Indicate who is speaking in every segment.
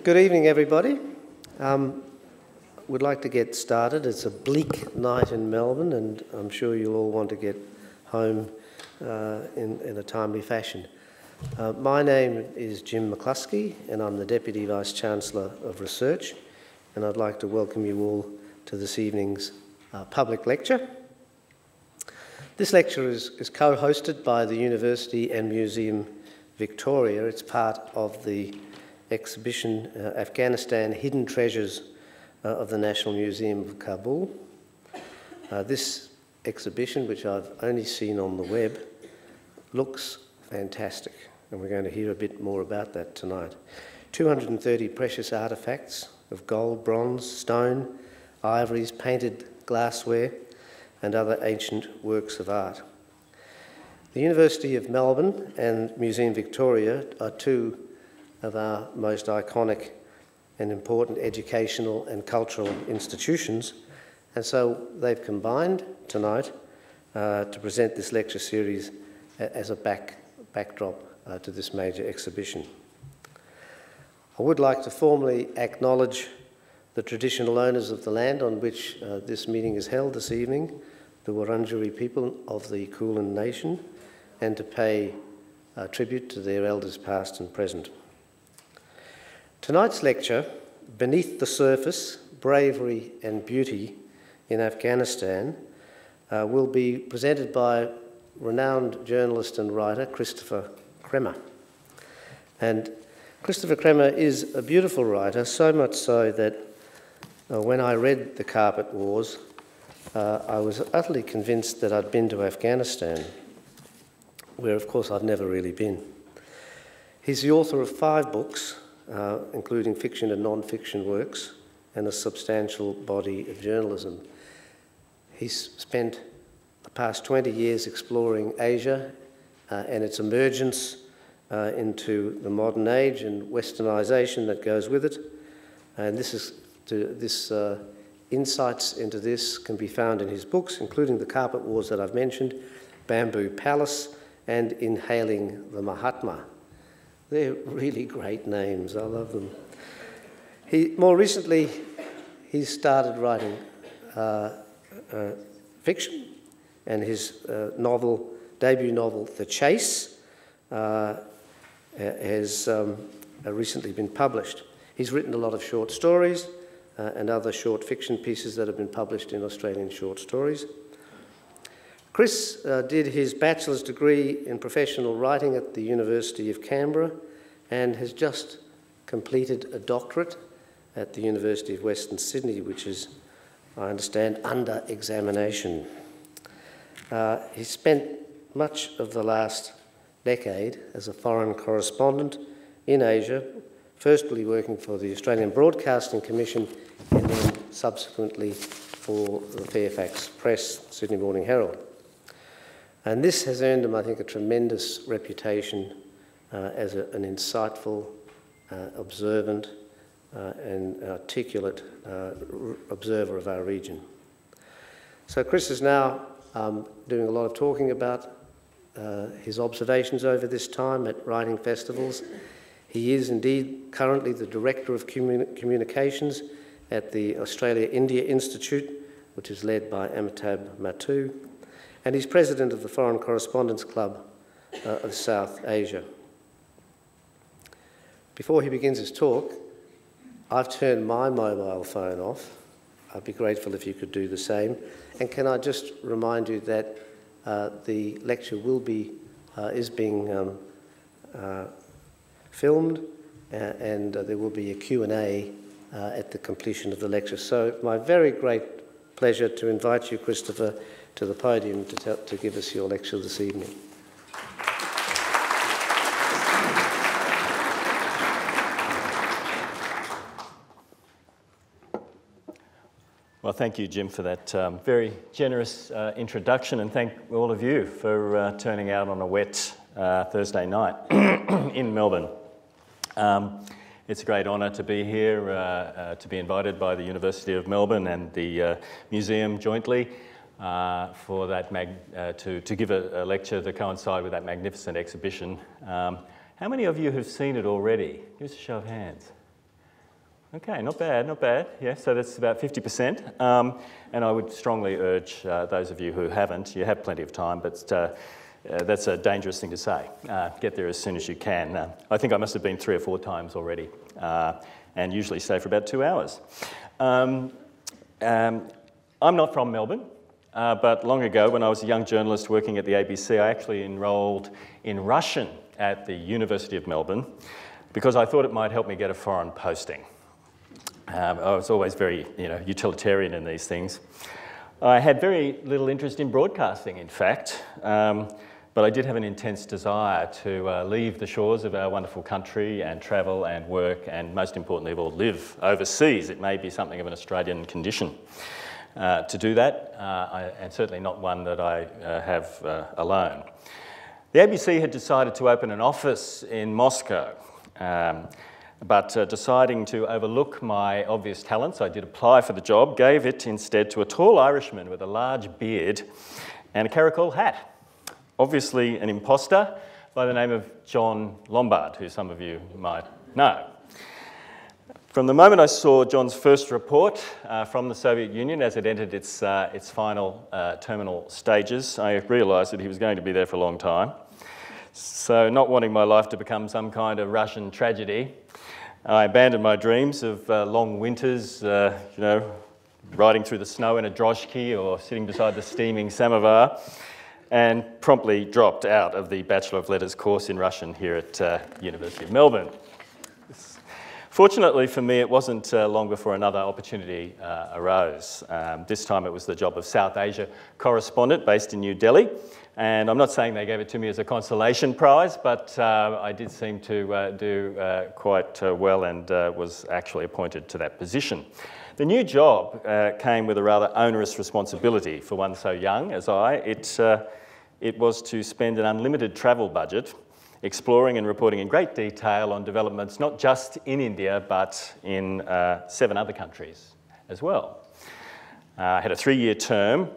Speaker 1: Good evening, everybody. We'd like to get started. It's a bleak night in Melbourne, and I'm sure you'll all want to get home in a timely fashion. My name is Jim McCluskey, and I'm the Deputy Vice-Chancellor of Research, and I'd like to welcome you all to this evening's public lecture. This lecture is co-hosted by the University and Museum Victoria. It's part of the exhibition Afghanistan Hidden Treasures of the National Museum of Kabul. This exhibition, which I've only seen on the web, looks fantastic, and we're going to hear a bit more about that tonight. 230 precious artefacts of gold, bronze, stone, ivories, painted glassware and other ancient works of art. The University of Melbourne and Museum Victoria are two of our most iconic and important educational and cultural institutions, and so they've combined tonight to present this lecture series as a backdrop to this major exhibition. I would like to formally acknowledge the traditional owners of the land on which this meeting is held this evening, the Wurundjeri people of the Kulin Nation, and to pay tribute to their elders past and present. Tonight's lecture, Beneath the Surface, Bravery and Beauty in Afghanistan, will be presented by renowned journalist and writer Christopher Kremmer. And Christopher Kremmer is a beautiful writer, so much so that when I read The Carpet Wars, I was utterly convinced that I'd been to Afghanistan, where of course I've never really been. He's the author of 5 books, including fiction and non-fiction works, and a substantial body of journalism. He's spent the past 20 years exploring Asia and its emergence into the modern age and westernisation that goes with it. And insights into this can be found in his books, including The Carpet Wars that I've mentioned, Bamboo Palace, and Inhaling the Mahatma. They're really great names, I love them. More recently, he started writing fiction, and his debut novel, The Chase, has recently been published. He's written a lot of short stories and other short fiction pieces that have been published in Australian Short Stories. Chris did his bachelor's degree in professional writing at the University of Canberra and has just completed a doctorate at the University of Western Sydney, which is, I understand, under examination. He spent much of the last decade as a foreign correspondent in Asia, firstly working for the Australian Broadcasting Commission and then subsequently for the Fairfax Press, Sydney Morning Herald. And this has earned him, I think, a tremendous reputation as an insightful, observant and articulate observer of our region. So Chris is now doing a lot of talking about his observations over this time at writing festivals. He is indeed currently the Director of Communications at the Australia-India Institute, which is led by Amitabh Mattoo, and he's President of the Foreign Correspondents Club of South Asia. Before he begins his talk, I've turned my mobile phone off. I'd be grateful if you could do the same. And can I just remind you that the lecture is being filmed, and there will be a Q&A at the completion of the lecture. So it's my very great pleasure to invite you, Christopher, to the podium to give us your lecture this evening.
Speaker 2: Well, thank you, Jim, for that very generous introduction, and thank all of you for turning out on a wet Thursday night in Melbourne. It's a great honour to be here, to be invited by the University of Melbourne and the museum jointly for that to give a lecture to coincide with that magnificent exhibition. How many of you have seen it already? Give us a show of hands. Okay, not bad, not bad. Yeah, so that's about 50%. And I would strongly urge those of you who haven't, you have plenty of time, but that's a dangerous thing to say. Get there as soon as you can. I think I must have been 3 or 4 times already, and usually stay for about 2 hours. I'm not from Melbourne, but long ago when I was a young journalist working at the ABC, I actually enrolled in Russian at the University of Melbourne because I thought it might help me get a foreign posting. I was always very, utilitarian in these things. I had very little interest in broadcasting, in fact, but I did have an intense desire to leave the shores of our wonderful country and travel and work and, most importantly of all, live overseas. It may be something of an Australian condition to do that, and certainly not one that I have alone. The ABC had decided to open an office in Moscow. But deciding to overlook my obvious talents, I did apply for the job, gave it instead to a tall Irishman with a large beard and a caracol hat. Obviously an imposter by the name of John Lombard, who some of you might know. From the moment I saw John's first report from the Soviet Union as it entered its final terminal stages, I realised that he was going to be there for a long time. So, not wanting my life to become some kind of Russian tragedy, I abandoned my dreams of long winters, riding through the snow in a droshky or sitting beside the steaming samovar, and promptly dropped out of the Bachelor of Letters course in Russian here at University of Melbourne. Fortunately for me, it wasn't long before another opportunity arose. This time it was the job of South Asia correspondent based in New Delhi. And I'm not saying they gave it to me as a consolation prize, but I did seem to do quite well and was actually appointed to that position. The new job came with a rather onerous responsibility for one so young as I. It was to spend an unlimited travel budget exploring and reporting in great detail on developments not just in India but in 7 other countries as well. I had a 3-year term.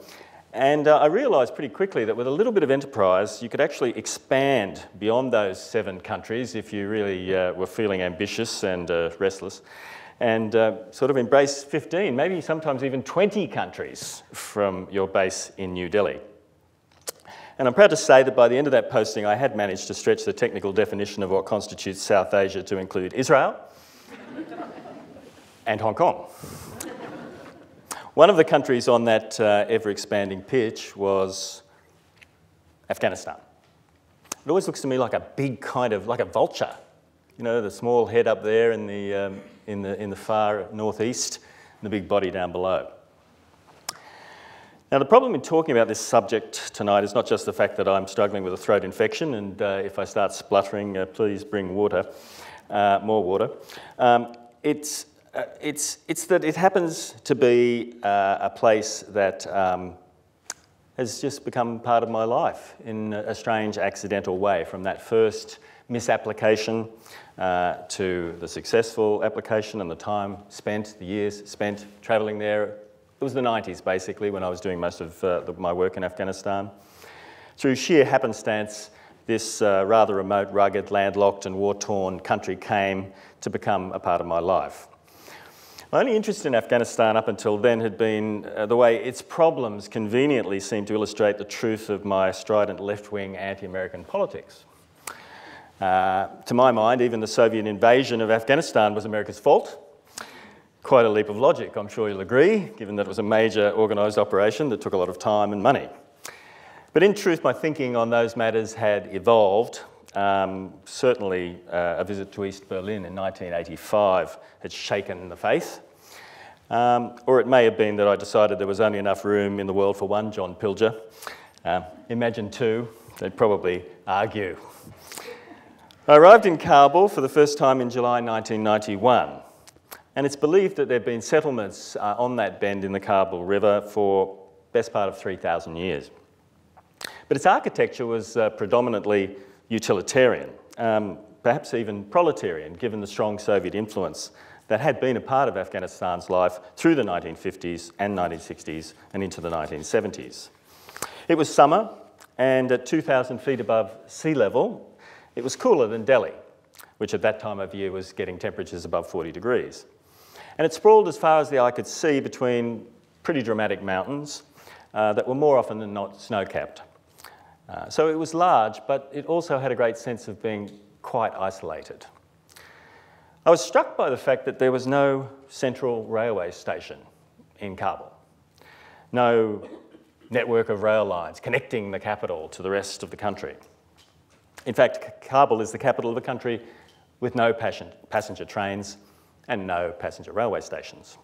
Speaker 2: And I realised pretty quickly that with a little bit of enterprise, you could actually expand beyond those 7 countries if you really were feeling ambitious and restless, and sort of embrace 15, maybe sometimes even 20 countries from your base in New Delhi. And I'm proud to say that by the end of that posting, I had managed to stretch the technical definition of what constitutes South Asia to include Israel and Hong Kong. One of the countries on that ever-expanding pitch was Afghanistan. It always looks to me like a big kind of, like a vulture. You know, the small head up there in the far northeast, and the big body down below. Now, the problem in talking about this subject tonight is not just the fact that I'm struggling with a throat infection, and if I start spluttering, please bring water, more water. It's that it happens to be a place that has just become part of my life in a strange accidental way, from that first misapplication to the successful application and the time spent, the years spent travelling there. It was the 90s basically when I was doing most of my work in Afghanistan. Through sheer happenstance, this rather remote, rugged, landlocked and war-torn country came to become a part of my life. My only interest in Afghanistan up until then had been the way its problems conveniently seemed to illustrate the truth of my strident left-wing anti-American politics. To my mind, even the Soviet invasion of Afghanistan was America's fault. Quite a leap of logic, I'm sure you'll agree, given that it was a major organised operation that took a lot of time and money. But in truth, my thinking on those matters had evolved. Certainly a visit to East Berlin in 1985 had shaken the faith. Or it may have been that I decided there was only enough room in the world for one John Pilger. Imagine 2, they'd probably argue. I arrived in Kabul for the first time in July 1991, and it's believed that there have been settlements on that bend in the Kabul River for the best part of 3,000 years. But its architecture was predominantly utilitarian, perhaps even proletarian, given the strong Soviet influence that had been a part of Afghanistan's life through the 1950s and 1960s and into the 1970s. It was summer, and at 2,000 feet above sea level, it was cooler than Delhi, which at that time of year was getting temperatures above 40 degrees. And it sprawled as far as the eye could see between pretty dramatic mountains that were more often than not snow-capped. So it was large, but it also had a great sense of being quite isolated. I was struck by the fact that there was no central railway station in Kabul. No network of rail lines connecting the capital to the rest of the country. In fact, Kabul is the capital of a country with no passenger trains and no passenger railway stations.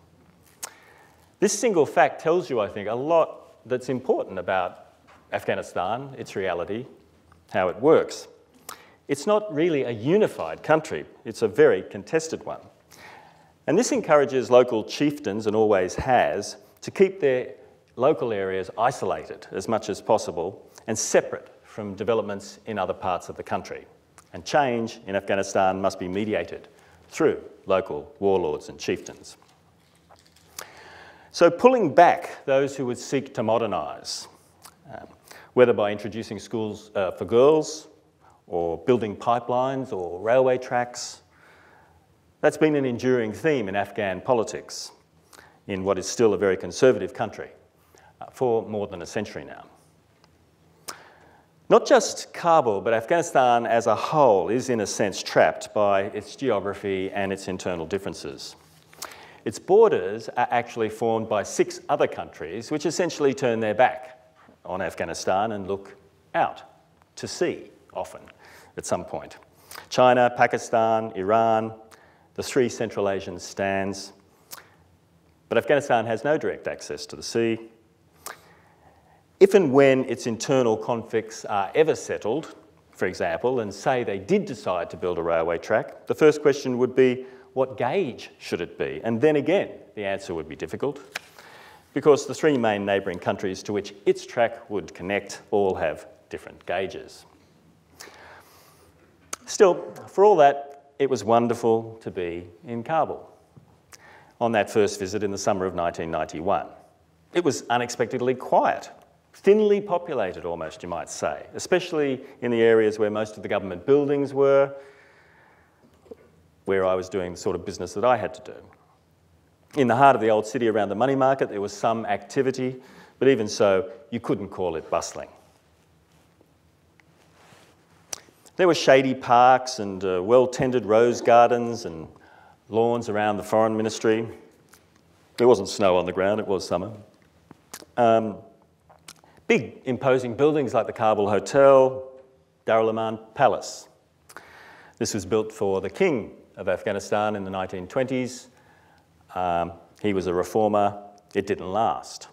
Speaker 2: This single fact tells you, I think, a lot that's important about Afghanistan, its reality, how it works. It's not really a unified country, it's a very contested one. And this encourages local chieftains, and always has, to keep their local areas isolated as much as possible and separate from developments in other parts of the country. And change in Afghanistan must be mediated through local warlords and chieftains. So pulling back those who would seek to modernise, whether by introducing schools for girls, or building pipelines or railway tracks, that's been an enduring theme in Afghan politics in what is still a very conservative country for more than a century now. Not just Kabul, but Afghanistan as a whole is in a sense trapped by its geography and its internal differences. Its borders are actually formed by 6 other countries which essentially turn their back on Afghanistan and look out to sea often at some point. China, Pakistan, Iran, the 3 Central Asian stands. But Afghanistan has no direct access to the sea. If and when its internal conflicts are ever settled, for example, and say they did decide to build a railway track, the first question would be, what gauge should it be? And then again, the answer would be difficult, because the 3 main neighbouring countries to which its track would connect all have different gauges. Still, for all that, it was wonderful to be in Kabul on that first visit in the summer of 1991. It was unexpectedly quiet, thinly populated almost, you might say, especially in the areas where most of the government buildings were, where I was doing the sort of business that I had to do. In the heart of the old city around the money market, there was some activity, but even so, you couldn't call it bustling. There were shady parks and well-tended rose gardens and lawns around the foreign ministry. There wasn't snow on the ground, it was summer. Big imposing buildings like the Kabul Hotel, Darul Aman Palace. This was built for the king of Afghanistan in the 1920s. He was a reformer. It didn't last.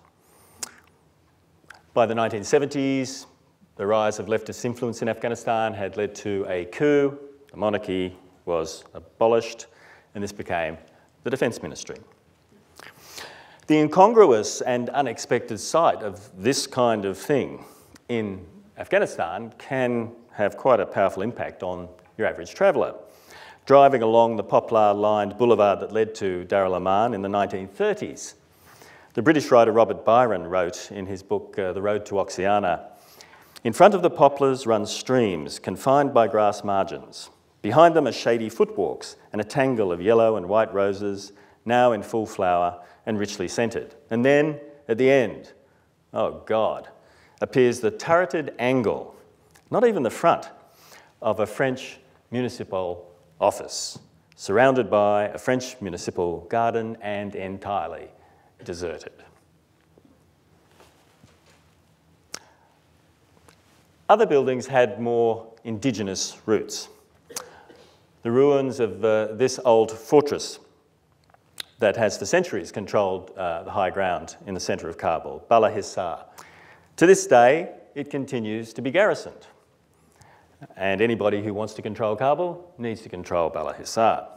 Speaker 2: By the 1970s, the rise of leftist influence in Afghanistan had led to a coup. The monarchy was abolished, and this became the Defence Ministry. The incongruous and unexpected sight of this kind of thing in Afghanistan can have quite a powerful impact on your average traveller. Driving along the poplar-lined boulevard that led to Darul Aman in the 1930s, the British writer Robert Byron wrote in his book The Road to Oxiana, "In front of the poplars run streams confined by grass margins. Behind them are shady footwalks and a tangle of yellow and white roses, now in full flower and richly scented. And then, at the end, oh God, appears the turreted angle, not even the front, of a French municipal office, surrounded by a French municipal garden and entirely deserted." Other buildings had more indigenous roots. The ruins of this old fortress that has for centuries controlled the high ground in the centre of Kabul, Bala Hissar. To this day, it continues to be garrisoned. And anybody who wants to control Kabul needs to control Bala Hissar.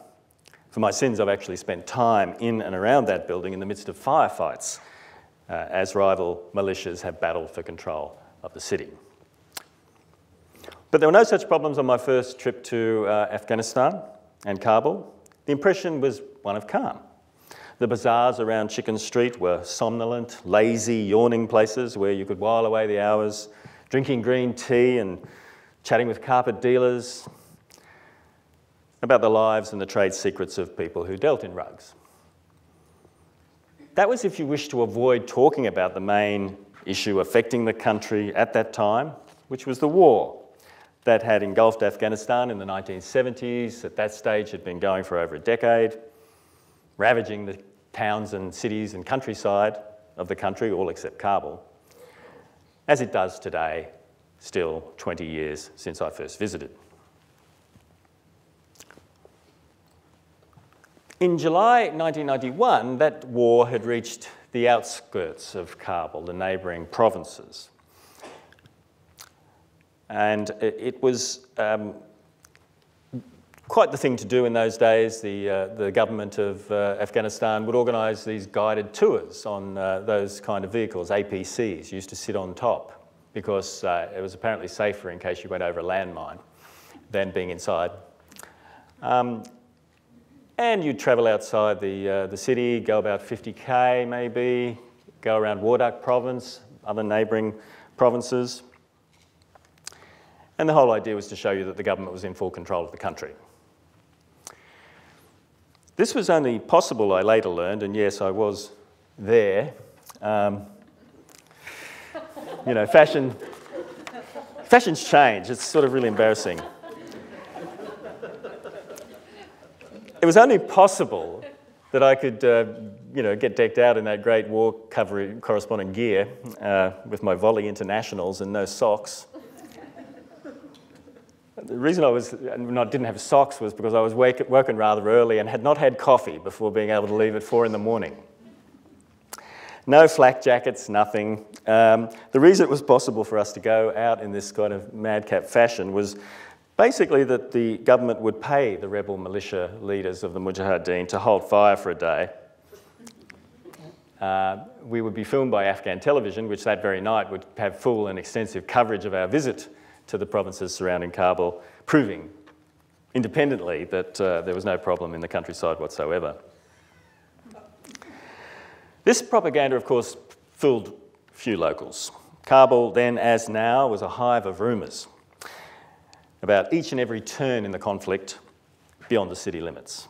Speaker 2: For my sins, I've actually spent time in and around that building in the midst of firefights as rival militias have battled for control of the city. But there were no such problems on my first trip to Afghanistan and Kabul. The impression was one of calm. The bazaars around Chicken Street were somnolent, lazy, yawning places where you could while away the hours, drinking green tea and chatting with carpet dealers about the lives and the trade secrets of people who dealt in rugs. That was if you wish to avoid talking about the main issue affecting the country at that time, which was the war that had engulfed Afghanistan in the 1970s. At that stage, had been going for over a decade, ravaging the towns and cities and countryside of the country, all except Kabul, as it does today, still 20 years since I first visited. In July 1991, that war had reached the outskirts of Kabul, the neighbouring provinces. And it was quite the thing to do in those days. The government of Afghanistan would organise these guided tours on those kind of vehicles, APCs, used to sit on top, because it was apparently safer in case you went over a landmine than being inside. And you'd travel outside the city, go about 50k maybe, go around Wardak province, other neighbouring provinces. And the whole idea was to show you that the government was in full control of the country. This was only possible, I later learned, and yes, I was there. You know, fashions change. It's sort of really embarrassing. It was only possible that I could, you know, get decked out in that great war correspondent gear with my volley internationals and no socks. The reason I didn't have socks was because I was woken rather early and had not had coffee before being able to leave at 4 in the morning. No flak jackets, nothing. The reason it was possible for us to go out in this kind of madcap fashion was basically that the government would pay the rebel militia leaders of the Mujahideen to hold fire for a day. We would be filmed by Afghan television, which that very night would have full and extensive coverage of our visit to the provinces surrounding Kabul, proving independently that there was no problem in the countryside whatsoever. This propaganda, of course, fooled few locals. Kabul, then as now, was a hive of rumours about each and every turn in the conflict beyond the city limits.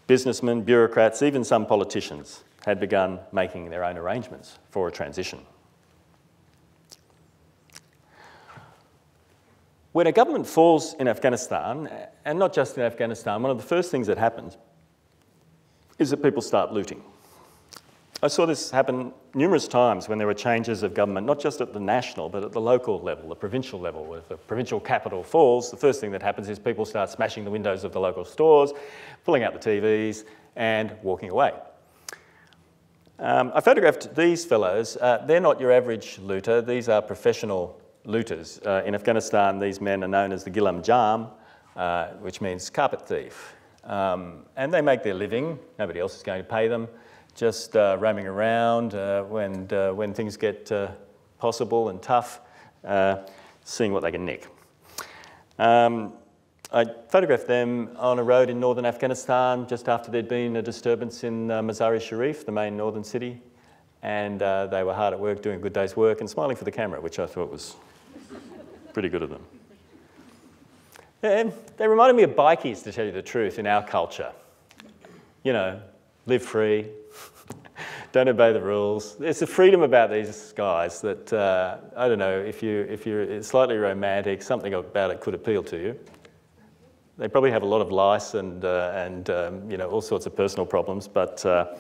Speaker 2: Businessmen, bureaucrats, even some politicians had begun making their own arrangements for a transition. When a government falls in Afghanistan, and not just in Afghanistan, one of the first things that happens is that people start looting. I saw this happen numerous times when there were changes of government, not just at the national, but at the local level, the provincial level. If the provincial capital falls, the first thing that happens is people start smashing the windows of the local stores, pulling out the TVs, and walking away. I photographed these fellows. They're not your average looter. These are professional looters. In Afghanistan, these men are known as the Gilam Jam, which means carpet thief. And they make their living. Nobody else is going to pay them. Just roaming around when things get possible and tough, seeing what they can nick. I photographed them on a road in northern Afghanistan just after there'd been a disturbance in Mazar-i-Sharif, the main northern city, and they were hard at work doing a good day's work and smiling for the camera, which I thought was pretty good of them. And they reminded me of bikies, to tell you the truth, in our culture. You know, live free, don't obey the rules. There's a freedom about these guys that, I don't know, if you're slightly romantic, something about it could appeal to you. They probably have a lot of lice and you know, all sorts of personal problems, but for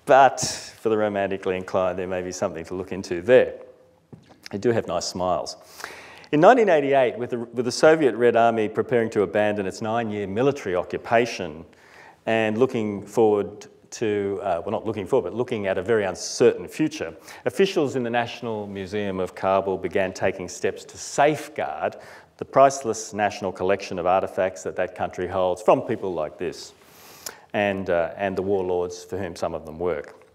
Speaker 2: the romantically inclined, there may be something to look into there. They do have nice smiles. In 1988, with the Soviet Red Army preparing to abandon its 9-year military occupation and looking forward to, well, not looking forward, but looking at a very uncertain future, officials in the National Museum of Kabul began taking steps to safeguard the priceless national collection of artefacts that that country holds from people like this and the warlords for whom some of them work.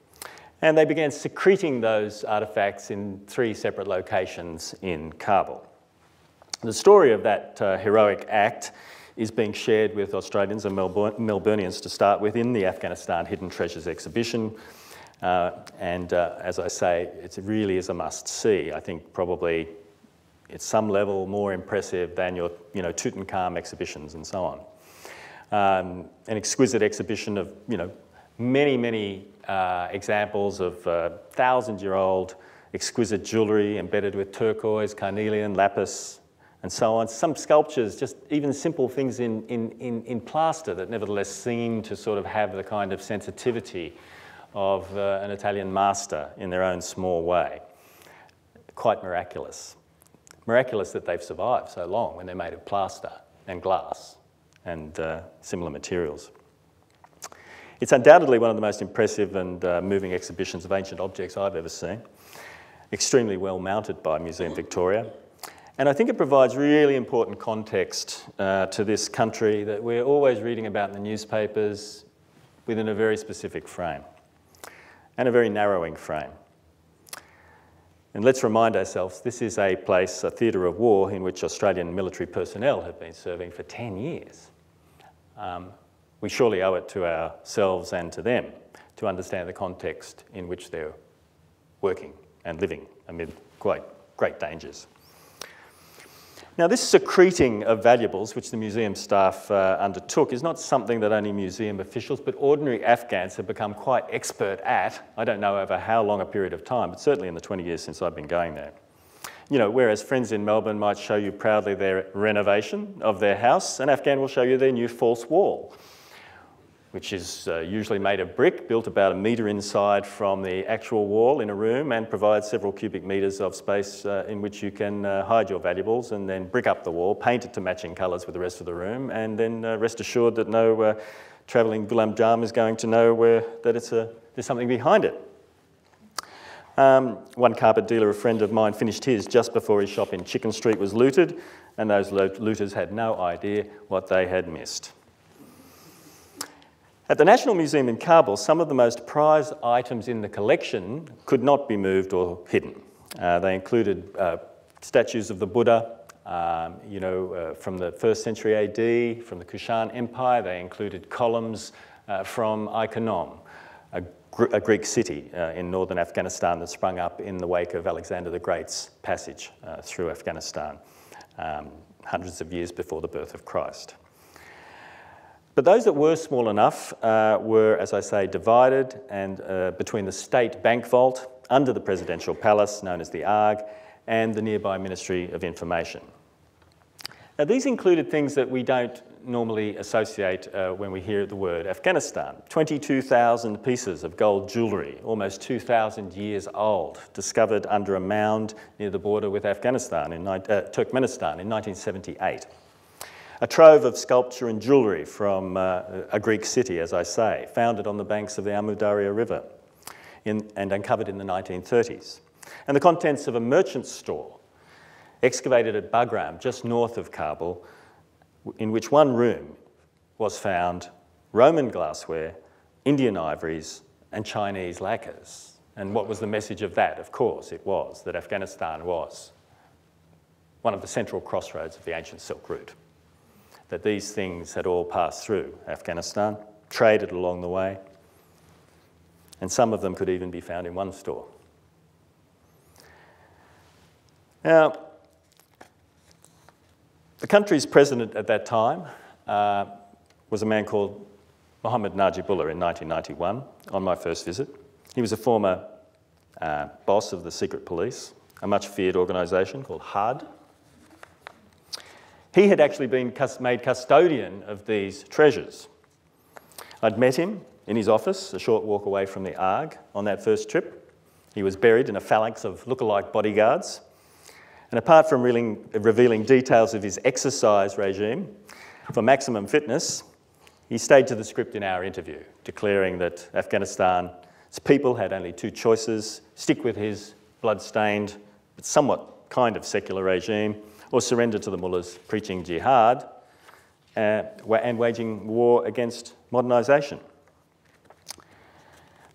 Speaker 2: And they began secreting those artefacts in 3 separate locations in Kabul. The story of that heroic act is being shared with Australians and Melburnians to start with in the Afghanistan Hidden Treasures exhibition. As I say, it really is a must-see. I think probably it's some level more impressive than your Tutankhamun exhibitions and so on. An exquisite exhibition of many examples of 1,000-year-old exquisite jewellery embedded with turquoise, carnelian, lapis, and so on. Some sculptures, just even simple things in plaster that nevertheless seem to sort of have the kind of sensitivity of an Italian master in their own small way. Quite miraculous. Miraculous that they've survived so long when they're made of plaster and glass and similar materials. It's undoubtedly one of the most impressive and moving exhibitions of ancient objects I've ever seen. Extremely well mounted by Museum Victoria. And I think it provides really important context to this country that we're always reading about in the newspapers within a very specific frame and a very narrowing frame. And let's remind ourselves, this is a place, a theatre of war, in which Australian military personnel have been serving for 10 years. We surely owe it to ourselves and to them to understand the context in which they're working and living amid quite great dangers. Now, this secreting of valuables, which the museum staff undertook, is not something that only museum officials, but ordinary Afghans have become quite expert at. I don't know over how long a period of time, but certainly in the 20 years since I've been going there. You know, whereas friends in Melbourne might show you proudly their renovation of their house, an Afghan will show you their new false wall, which is usually made of brick, built about 1 metre inside from the actual wall in a room, and provides several cubic metres of space in which you can hide your valuables, and then brick up the wall, paint it to matching colours with the rest of the room, and then rest assured that no travelling Ghulam Jam is going to know that there's something behind it. One carpet dealer, a friend of mine, finished his just before his shop in Chicken Street was looted, and those looters had no idea what they had missed. At the National Museum in Kabul, some of the most prized items in the collection could not be moved or hidden. They included statues of the Buddha, from the 1st century AD, from the Kushan Empire. They included columns from Ikonom, a Greek city in northern Afghanistan that sprung up in the wake of Alexander the Great's passage through Afghanistan, hundreds of years before the birth of Christ. But those that were small enough were, as I say, divided and between the state bank vault under the presidential palace, known as the ARG, and the nearby Ministry of Information. Now, these included things that we don't normally associate when we hear the word Afghanistan. 22,000 pieces of gold jewellery, almost 2,000 years old, discovered under a mound near the border with Afghanistan, Turkmenistan in 1978. A trove of sculpture and jewellery from a Greek city, as I say, founded on the banks of the Amu Darya River and uncovered in the 1930s. And the contents of a merchant's store, excavated at Bagram, just north of Kabul, in which one room was found Roman glassware, Indian ivories, and Chinese lacquers. And what was the message of that? Of course, it was that Afghanistan was one of the central crossroads of the ancient Silk Route, that these things had all passed through Afghanistan, traded along the way, and some of them could even be found in one store. Now, the country's president at that time was a man called Mohammad Najibullah in 1991, on my first visit. He was a former boss of the secret police, a much feared organisation called HUD. He had actually been made custodian of these treasures. I'd met him in his office, a short walk away from the ARG, on that first trip. He was buried in a phalanx of lookalike bodyguards. And apart from revealing details of his exercise regime for maximum fitness, he stayed to the script in our interview, declaring that Afghanistan's people had only two choices: stick with his blood-stained but somewhat kind of secular regime, or surrender to the mullahs preaching jihad and waging war against modernisation.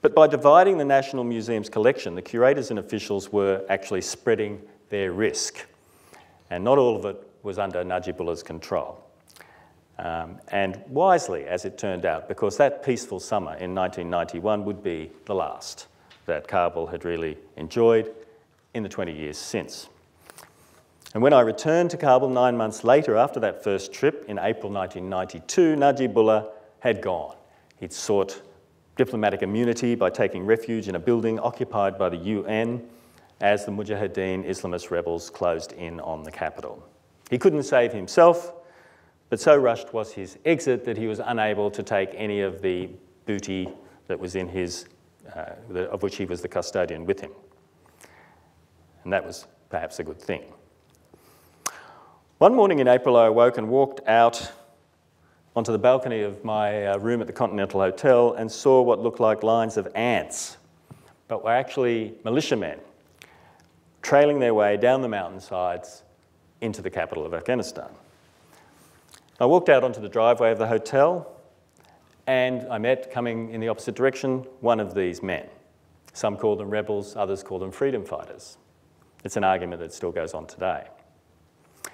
Speaker 2: But by dividing the National Museum's collection, the curators and officials were actually spreading their risk, and not all of it was under Najibullah's control. And wisely, as it turned out, because that peaceful summer in 1991 would be the last that Kabul had really enjoyed in the 20 years since. And when I returned to Kabul 9 months later, after that first trip in April 1992, Najibullah had gone. He'd sought diplomatic immunity by taking refuge in a building occupied by the UN as the Mujahideen Islamist rebels closed in on the capital. He couldn't save himself, but so rushed was his exit that he was unable to take any of the booty that was in his, of which he was the custodian, with him. And that was perhaps a good thing. One morning in April, I awoke and walked out onto the balcony of my room at the Continental Hotel and saw what looked like lines of ants, but were actually militiamen trailing their way down the mountainsides into the capital of Afghanistan. I walked out onto the driveway of the hotel and I met, coming in the opposite direction, one of these men. Some call them rebels, others call them freedom fighters. It's an argument that still goes on today.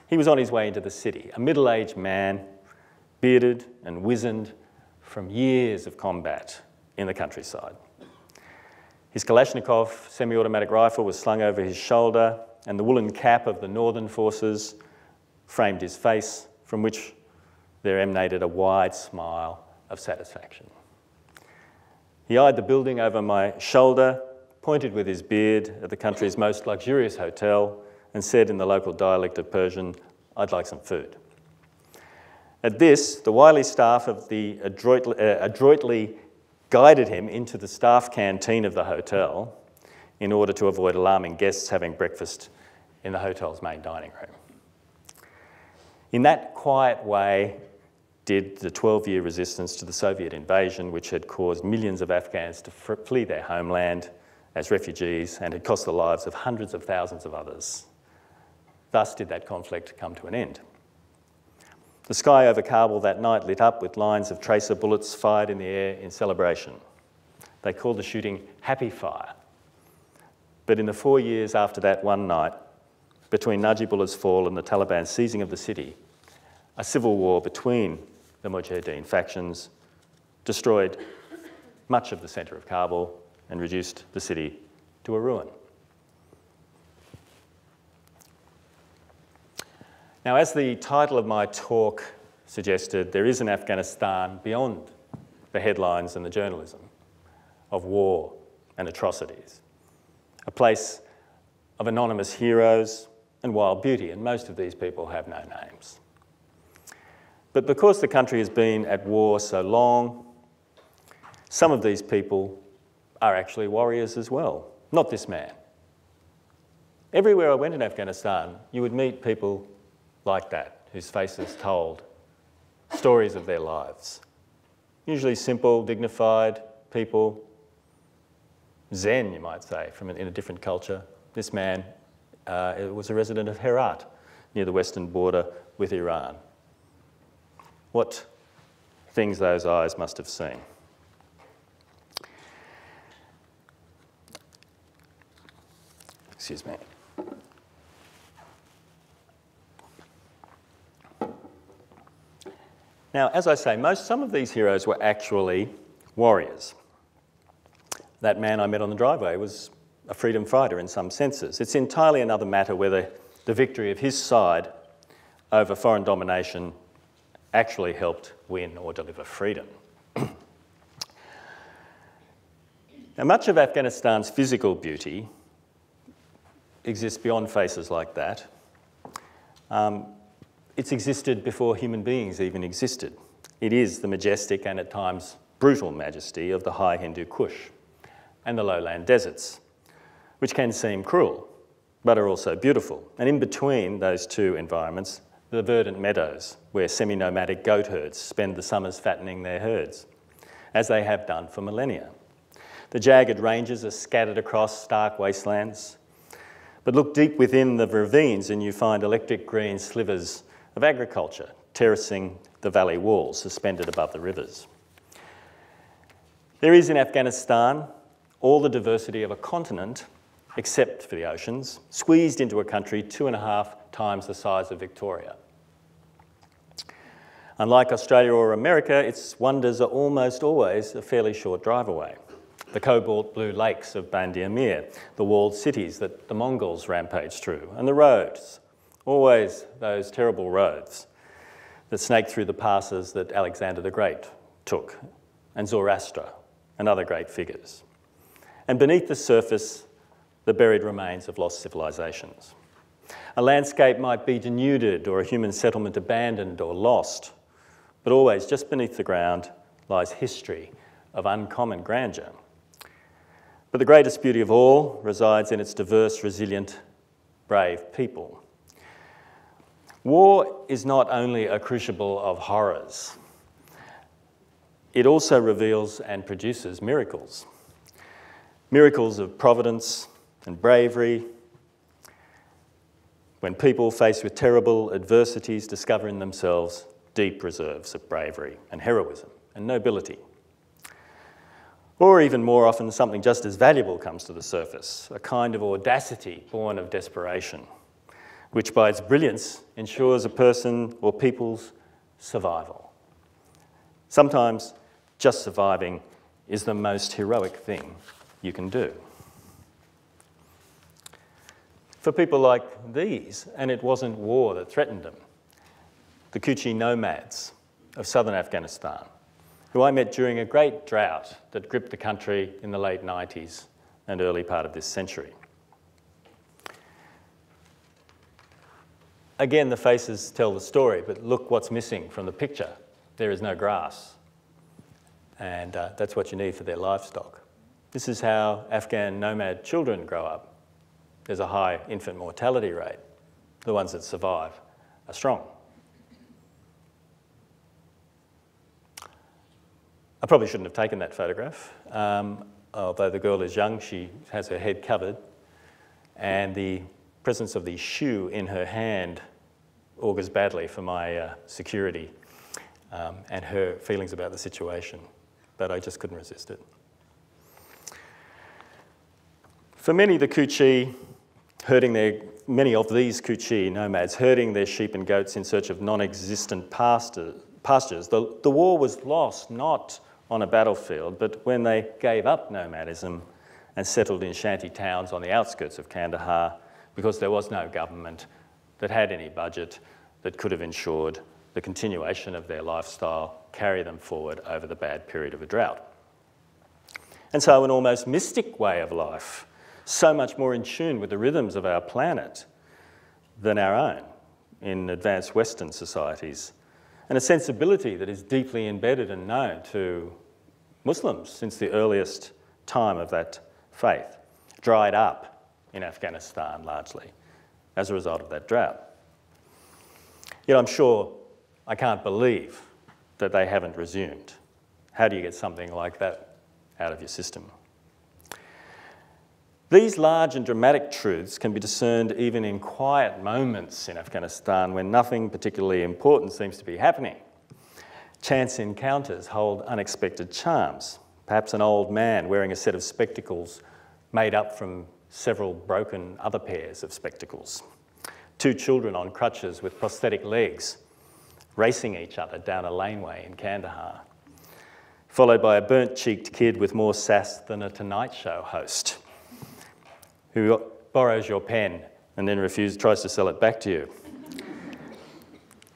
Speaker 2: He was on his way into the city, a middle-aged man, bearded and wizened from years of combat in the countryside. His Kalashnikov semi-automatic rifle was slung over his shoulder, and the woolen cap of the Northern Forces framed his face, from which there emanated a wide smile of satisfaction. He eyed the building over my shoulder, pointed with his beard at the country's most luxurious hotel, and said in the local dialect of Persian, "I'd like some food." At this, the wily staff of the adroitly guided him into the staff canteen of the hotel in order to avoid alarming guests having breakfast in the hotel's main dining room. In that quiet way did the 12-year resistance to the Soviet invasion, which had caused millions of Afghans to flee their homeland as refugees and had cost the lives of hundreds of thousands of others. Thus did that conflict come to an end. The sky over Kabul that night lit up with lines of tracer bullets fired in the air in celebration. They called the shooting Happy Fire. But in the 4 years after that one night, between Najibullah's fall and the Taliban seizing of the city, a civil war between the Mujahideen factions destroyed much of the centre of Kabul and reduced the city to a ruin. Now, as the title of my talk suggested, there is an Afghanistan beyond the headlines and the journalism of war and atrocities, a place of anonymous heroes and wild beauty, and most of these people have no names. But because the country has been at war so long, some of these people are actually warriors as well, not this man. Everywhere I went in Afghanistan, you would meet people like that, whose faces told stories of their lives. Usually simple, dignified people, Zen, you might say, in a different culture. This man was a resident of Herat, near the western border with Iran. What things those eyes must have seen. Excuse me. Now, as I say, some of these heroes were actually warriors. That man I met on the driveway was a freedom fighter in some senses. It's entirely another matter whether the victory of his side over foreign domination actually helped win or deliver freedom. Now, much of Afghanistan's physical beauty exists beyond faces like that. It's existed before human beings even existed. It is the majestic and at times brutal majesty of the high Hindu Kush and the lowland deserts, which can seem cruel, but are also beautiful. And in between those two environments, the verdant meadows where semi-nomadic goat herds spend the summers fattening their herds, as they have done for millennia. The jagged ranges are scattered across stark wastelands, but look deep within the ravines and you find electric green slivers of agriculture terracing the valley walls suspended above the rivers. There is in Afghanistan all the diversity of a continent, except for the oceans, squeezed into a country 2.5 times the size of Victoria. Unlike Australia or America, its wonders are almost always a fairly short drive away. The cobalt blue lakes of Bandia Mir, the walled cities that the Mongols rampaged through, and the roads, always those terrible roads that snake through the passes that Alexander the Great took, and Zoroaster and other great figures. And beneath the surface, the buried remains of lost civilizations. A landscape might be denuded or a human settlement abandoned or lost, but always just beneath the ground lies history of uncommon grandeur. But the greatest beauty of all resides in its diverse, resilient, brave people. War is not only a crucible of horrors, it also reveals and produces miracles. Miracles of providence and bravery, when people faced with terrible adversities discover in themselves deep reserves of bravery and heroism and nobility. Or even more often, something just as valuable comes to the surface, a kind of audacity born of desperation, which by its brilliance ensures a person or people's survival. Sometimes just surviving is the most heroic thing you can do. For people like these, and it wasn't war that threatened them, the Kutchi nomads of southern Afghanistan, who I met during a great drought that gripped the country in the late 90s and early part of this century. Again, the faces tell the story, but look what's missing from the picture. There is no grass, and that's what you need for their livestock. This is how Afghan nomad children grow up. There's a high infant mortality rate. The ones that survive are strong. I probably shouldn't have taken that photograph. Although the girl is young, she has her head covered, and the presence of the shoe in her hand augurs badly for my security and her feelings about the situation, but I just couldn't resist it. For many of these Kutchi nomads herding their sheep and goats in search of non-existent pastures, the war was lost not on a battlefield, but when they gave up nomadism and settled in shanty towns on the outskirts of Kandahar because there was no government that had any budget that could have ensured the continuation of their lifestyle, carry them forward over the bad period of a drought. And so an almost mystic way of life, so much more in tune with the rhythms of our planet than our own in advanced Western societies, and a sensibility that is deeply embedded and known to Muslims since the earliest time of that faith, dried up in Afghanistan largely as a result of that drought. Yet I'm sure I can't believe that they haven't resumed. How do you get something like that out of your system? These large and dramatic truths can be discerned even in quiet moments in Afghanistan when nothing particularly important seems to be happening. Chance encounters hold unexpected charms. Perhaps an old man wearing a set of spectacles made up from several broken other pairs of spectacles. Two children on crutches with prosthetic legs racing each other down a laneway in Kandahar, followed by a burnt-cheeked kid with more sass than a Tonight Show host, who borrows your pen and then tries to sell it back to you.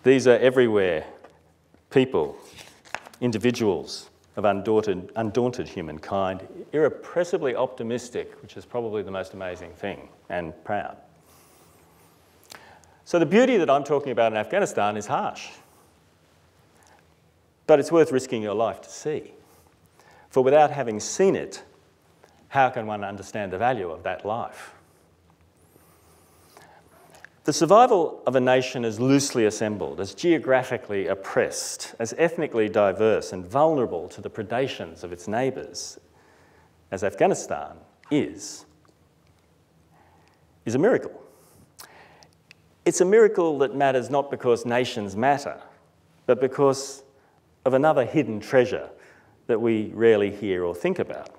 Speaker 2: These are everywhere people, individuals of undaunted humankind, irrepressibly optimistic, which is probably the most amazing thing, and proud. So the beauty that I'm talking about in Afghanistan is harsh, but it's worth risking your life to see. For without having seen it, how can one understand the value of that life? The survival of a nation as loosely assembled, as geographically oppressed, as ethnically diverse and vulnerable to the predations of its neighbours, as Afghanistan is a miracle. It's a miracle that matters not because nations matter, but because of another hidden treasure that we rarely hear or think about.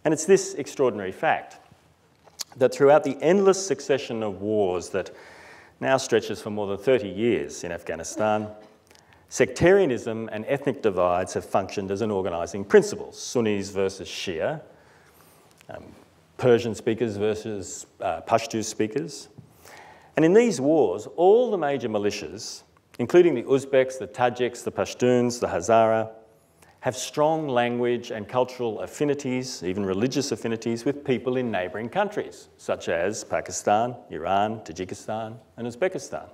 Speaker 2: And it's this extraordinary fact that throughout the endless succession of wars that now stretches for more than 30 years in Afghanistan, sectarianism and ethnic divides have functioned as an organising principle. Sunnis versus Shia, Persian speakers versus Pashto speakers. And in these wars, all the major militias, including the Uzbeks, the Tajiks, the Pashtuns, the Hazara, have strong language and cultural affinities, even religious affinities, with people in neighbouring countries, such as Pakistan, Iran, Tajikistan, and Uzbekistan.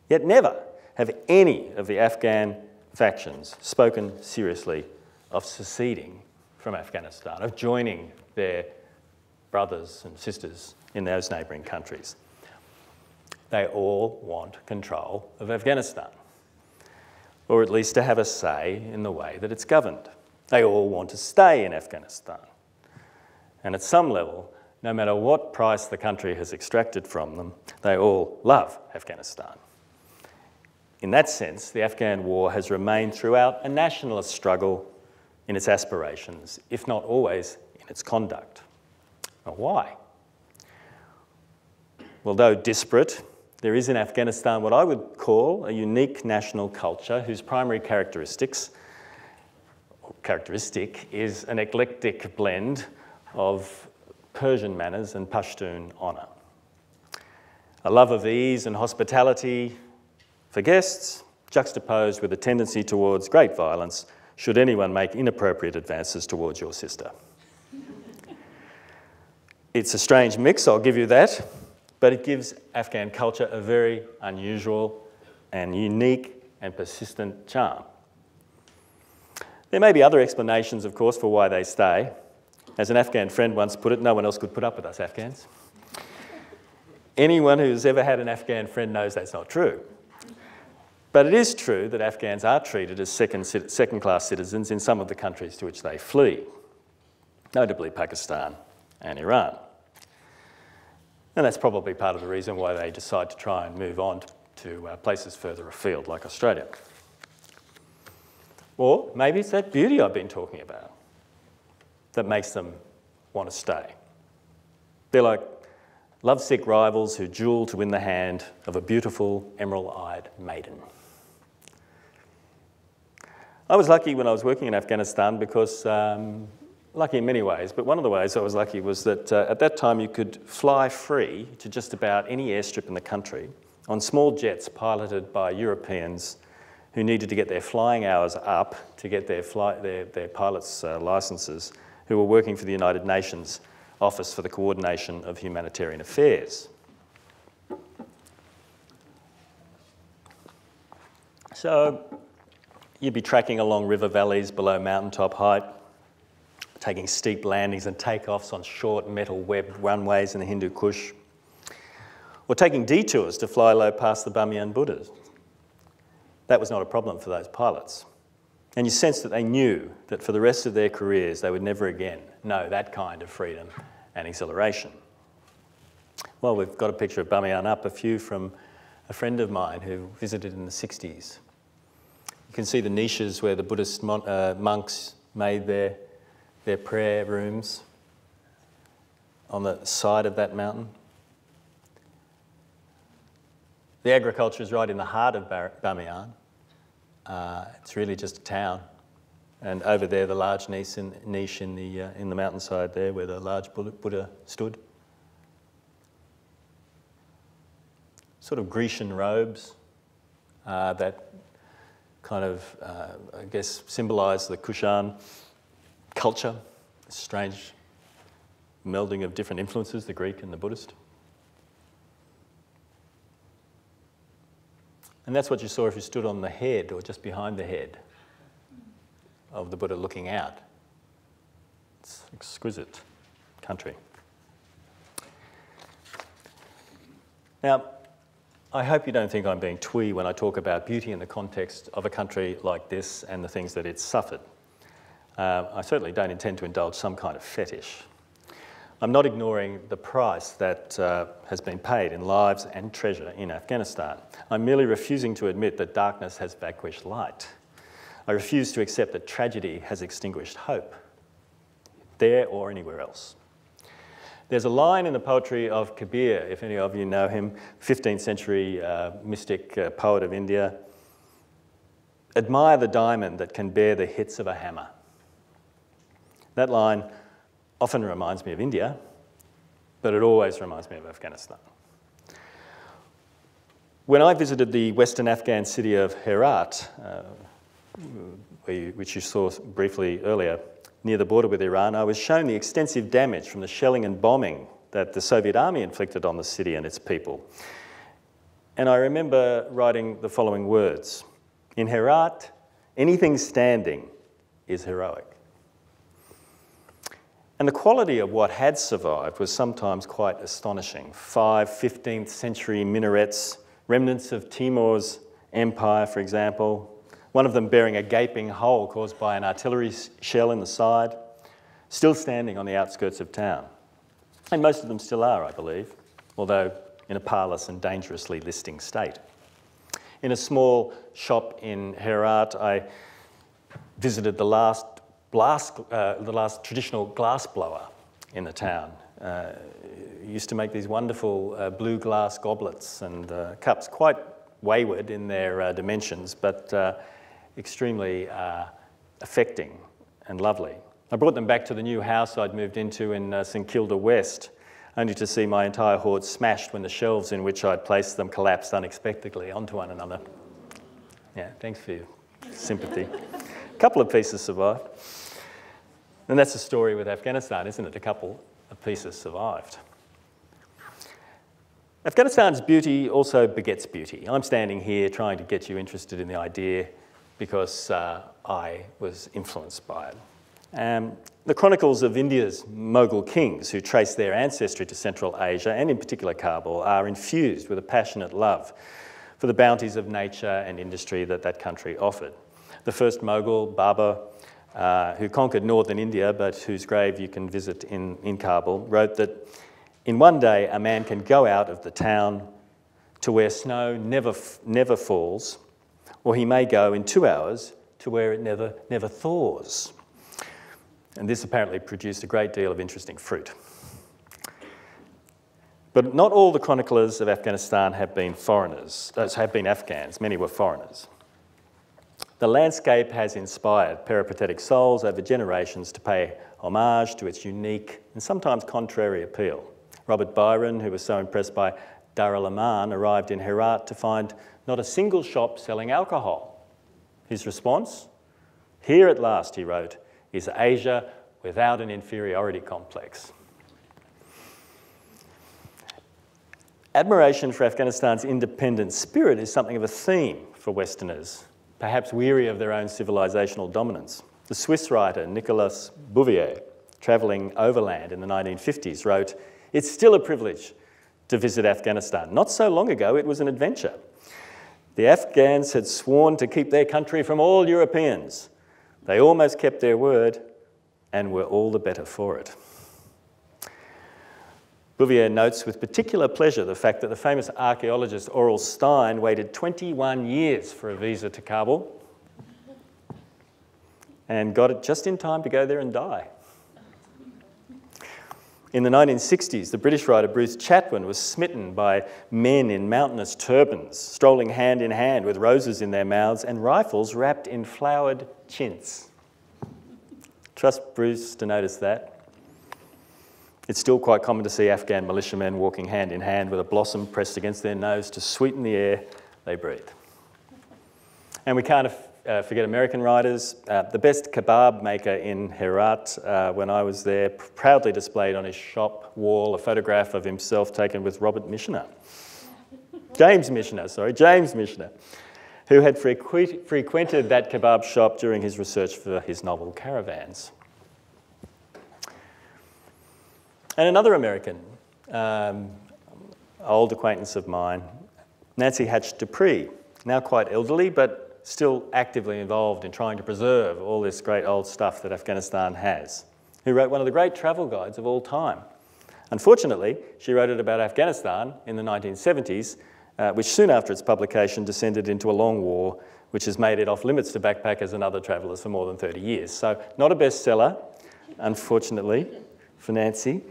Speaker 2: Yet never have any of the Afghan factions spoken seriously of seceding from Afghanistan, of joining their brothers and sisters in those neighbouring countries. They all want control of Afghanistan, or at least to have a say in the way that it's governed. They all want to stay in Afghanistan. And at some level, no matter what price the country has extracted from them, they all love Afghanistan. In that sense, the Afghan war has remained throughout a nationalist struggle in its aspirations, if not always in its conduct. Now, why? Well, though disparate, there is in Afghanistan what I would call a unique national culture whose primary characteristic is an eclectic blend of Persian manners and Pashtun honour. A love of ease and hospitality for guests, juxtaposed with a tendency towards great violence should anyone make inappropriate advances towards your sister. It's a strange mix, I'll give you that, but it gives Afghan culture a very unusual and unique and persistent charm. There may be other explanations, of course, for why they stay. As an Afghan friend once put it, no one else could put up with us Afghans. Anyone who's ever had an Afghan friend knows that's not true. But it is true that Afghans are treated as second-class citizens in some of the countries to which they flee, notably Pakistan and Iran. And that's probably part of the reason why they decide to try and move on to places further afield, like Australia. Or maybe it's that beauty I've been talking about that makes them want to stay. They're like lovesick rivals who duel to win the hand of a beautiful emerald-eyed maiden. I was lucky when I was working in Afghanistan because, lucky in many ways, but one of the ways I was lucky was that at that time you could fly free to just about any airstrip in the country on small jets piloted by Europeans who needed to get their flying hours up to get their pilots' licenses, who were working for the United Nations Office for the Coordination of Humanitarian Affairs. So you'd be tracking along river valleys below mountaintop height, taking steep landings and takeoffs on short metal-webbed runways in the Hindu Kush, or taking detours to fly low past the Bamiyan Buddhas. That was not a problem for those pilots. And you sensed that they knew that for the rest of their careers they would never again know that kind of freedom and exhilaration. Well, we've got a picture of Bamiyan up, a few from a friend of mine who visited in the 60s. You can see the niches where the Buddhist monks made their prayer rooms on the side of that mountain. The agriculture is right in the heart of Bamiyan. It's really just a town. And over there, the large niche in the mountainside there where the large Buddha stood. Sort of Grecian robes that kind of, I guess, symbolise the Kushan culture, a strange melding of different influences, the Greek and the Buddhist. And that's what you saw if you stood on the head or just behind the head of the Buddha looking out. It's an exquisite country. Now, I hope you don't think I'm being twee when I talk about beauty in the context of a country like this and the things that it's suffered. I certainly don't intend to indulge some kind of fetish. I'm not ignoring the price that has been paid in lives and treasure in Afghanistan. I'm merely refusing to admit that darkness has vanquished light. I refuse to accept that tragedy has extinguished hope, there or anywhere else. There's a line in the poetry of Kabir, if any of you know him, 15th century mystic poet of India. Admire the diamond that can bear the hits of a hammer. That line often reminds me of India, but it always reminds me of Afghanistan. When I visited the western Afghan city of Herat which you saw briefly earlier, near the border with Iran, I was shown the extensive damage from the shelling and bombing that the Soviet army inflicted on the city and its people. And I remember writing the following words: "In Herat, anything standing is heroic." And the quality of what had survived was sometimes quite astonishing. 15th century minarets, remnants of Timur's empire, for example, one of them bearing a gaping hole caused by an artillery shell in the side, still standing on the outskirts of town. And most of them still are, I believe, although in a parlous and dangerously listing state. In a small shop in Herat, I visited the last traditional glass blower in the town. Used to make these wonderful blue glass goblets and cups, quite wayward in their dimensions, but extremely affecting and lovely. I brought them back to the new house I'd moved into in St Kilda West, only to see my entire hoard smashed when the shelves in which I'd placed them collapsed unexpectedly onto one another. Yeah, thanks for your sympathy. A couple of pieces survived. And that's the story with Afghanistan, isn't it? A couple of pieces survived. Afghanistan's beauty also begets beauty. I'm standing here trying to get you interested in the idea because I was influenced by it. The chronicles of India's Mughal kings, who trace their ancestry to Central Asia, and in particular Kabul, are infused with a passionate love for the bounties of nature and industry that country offered. The first Mughal, Babur, who conquered northern India, but whose grave you can visit in Kabul, wrote that in one day a man can go out of the town to where snow never falls, or he may go in 2 hours to where it never thaws. And this apparently produced a great deal of interesting fruit. But not all the chroniclers of Afghanistan have been foreigners, have been Afghans. Many were foreigners. The landscape has inspired peripatetic souls over generations to pay homage to its unique and sometimes contrary appeal. Robert Byron, who was so impressed by Dar el-Aman, arrived in Herat to find not a single shop selling alcohol. His response? "Here at last," he wrote, "is Asia without an inferiority complex." Admiration for Afghanistan's independent spirit is something of a theme for Westerners, perhaps weary of their own civilisational dominance. The Swiss writer Nicolas Bouvier, travelling overland in the 1950s, wrote, "It's still a privilege to visit Afghanistan. Not so long ago, it was an adventure. The Afghans had sworn to keep their country from all Europeans. They almost kept their word and were all the better for it." Bouvier notes with particular pleasure the fact that the famous archaeologist Aurel Stein waited 21 years for a visa to Kabul and got it just in time to go there and die. In the 1960s, the British writer Bruce Chatwin was smitten by men in mountainous turbans, strolling hand in hand with roses in their mouths and rifles wrapped in flowered chintz. Trust Bruce to notice that. It's still quite common to see Afghan militiamen walking hand in hand with a blossom pressed against their nose to sweeten the air they breathe. And we can't forget American writers. The best kebab maker in Herat, when I was there, proudly displayed on his shop wall a photograph of himself taken with James Michener, who had frequented that kebab shop during his research for his novel Caravans. And another American, old acquaintance of mine, Nancy Hatch Dupree, now quite elderly, but still actively involved in trying to preserve all this great old stuff that Afghanistan has, who wrote one of the great travel guides of all time. Unfortunately, she wrote it about Afghanistan in the 1970s, which soon after its publication descended into a long war, which has made it off limits to backpackers and other travellers for more than 30 years. So not a bestseller, unfortunately, for Nancy,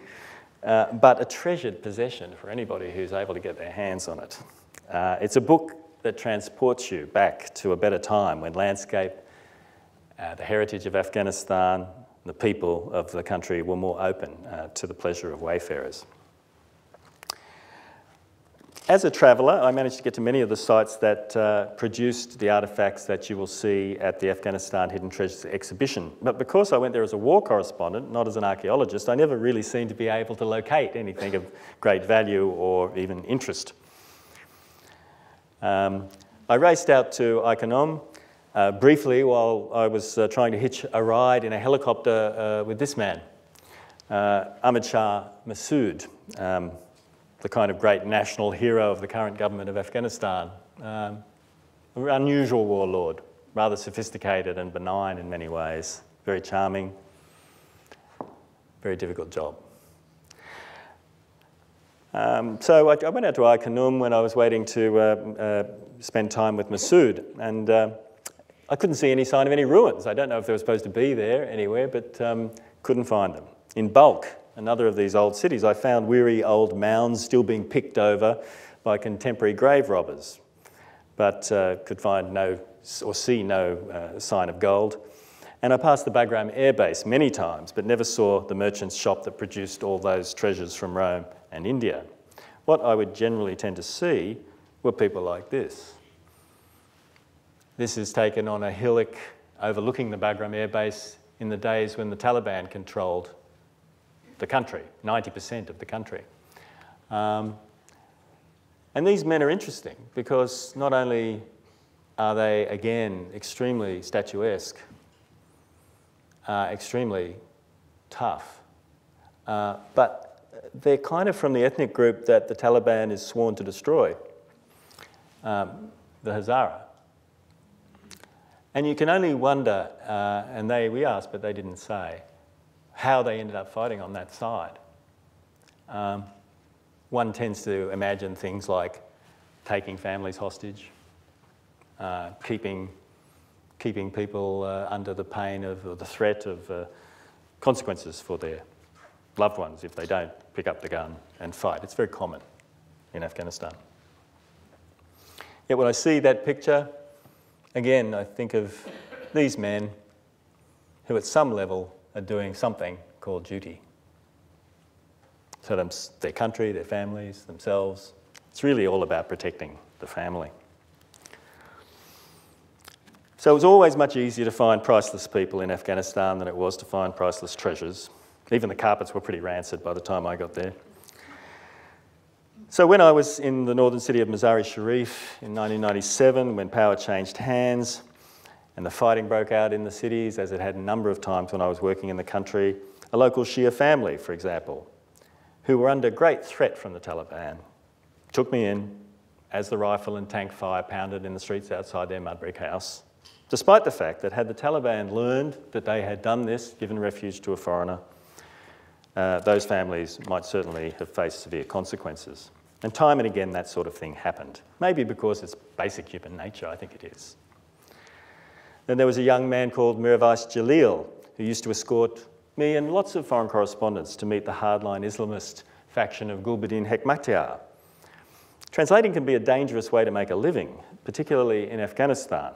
Speaker 2: but a treasured possession for anybody who's able to get their hands on it. It's a book that transports you back to a better time when landscape, the heritage of Afghanistan, the people of the country were more open to the pleasure of wayfarers. As a traveller, I managed to get to many of the sites that produced the artefacts that you will see at the Afghanistan Hidden Treasures exhibition. But because I went there as a war correspondent, not as an archaeologist, I never really seemed to be able to locate anything of great value or even interest. I raced out to Ikonom briefly while I was trying to hitch a ride in a helicopter with this man, Ahmad Shah Massoud, the kind of great national hero of the current government of Afghanistan. An unusual warlord, rather sophisticated and benign in many ways, very charming, very difficult job. So I went out to Ikonom when I was waiting to spend time with Massoud, and I couldn't see any sign of any ruins. I don't know if they were supposed to be there anywhere, but couldn't find them. In Balkh, another of these old cities, I found weary old mounds still being picked over by contemporary grave robbers, but could find no or see no sign of gold. And I passed the Bagram air base many times, but never saw the merchant's shop that produced all those treasures from Rome and India. What I would generally tend to see were people like this. This is taken on a hillock overlooking the Bagram air base in the days when the Taliban controlled the country, 90% of the country. And these men are interesting because not only are they, again, extremely statuesque, extremely tough, but they're kind of from the ethnic group that the Taliban is sworn to destroy, the Hazara. And you can only wonder, and we asked, but they didn't say, how they ended up fighting on that side. One tends to imagine things like taking families hostage, keeping people under the pain of, or the threat of consequences for their loved ones if they don't pick up the gun and fight. It's very common in Afghanistan. Yet when I see that picture, again, I think of these men who at some level are doing something called duty. So their country, their families, themselves. It's really all about protecting the family. So it was always much easier to find priceless people in Afghanistan than it was to find priceless treasures. Even the carpets were pretty rancid by the time I got there. So when I was in the northern city of Mazar-i-Sharif in 1997, when power changed hands and the fighting broke out in the cities, as it had a number of times when I was working in the country, a local Shia family, for example, who were under great threat from the Taliban, took me in as the rifle and tank fire pounded in the streets outside their mud brick house, despite the fact that had the Taliban learned that they had done this, given refuge to a foreigner, those families might certainly have faced severe consequences. And time and again, that sort of thing happened. Maybe because it's basic human nature, I think it is. Then there was a young man called Mirvais Jalil, who used to escort me and lots of foreign correspondents to meet the hardline Islamist faction of Gulbuddin Hekmatyar. Translating can be a dangerous way to make a living, particularly in Afghanistan.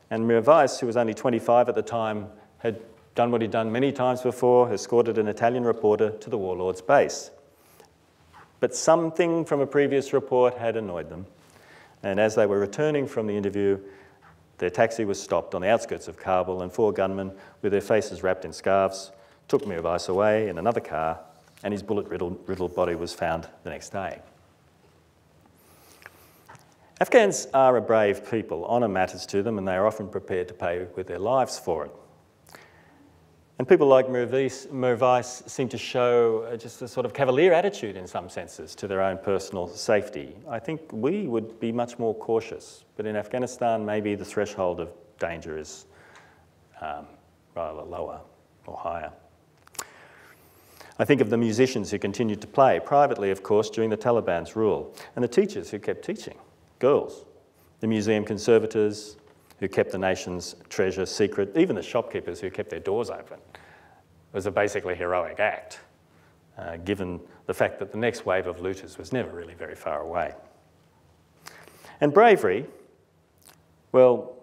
Speaker 2: And Mirvais, who was only 25 at the time, had done what he'd done many times before, escorted an Italian reporter to the warlord's base. But something from a previous report had annoyed them. And as they were returning from the interview, their taxi was stopped on the outskirts of Kabul, and 4 gunmen with their faces wrapped in scarves took Mirvais away in another car, and his bullet-riddled body was found the next day. Afghans are a brave people. Honour matters to them, and they are often prepared to pay with their lives for it. And people like Mirvais seem to show just a sort of cavalier attitude in some senses to their own personal safety. I think we would be much more cautious, but in Afghanistan maybe the threshold of danger is rather lower or higher. I think of the musicians who continued to play, privately of course, during the Taliban's rule, and the teachers who kept teaching, girls, the museum conservators, who kept the nation's treasure secret, even the shopkeepers who kept their doors open. It was a basically heroic act, given the fact that the next wave of looters was never really very far away. And bravery, well,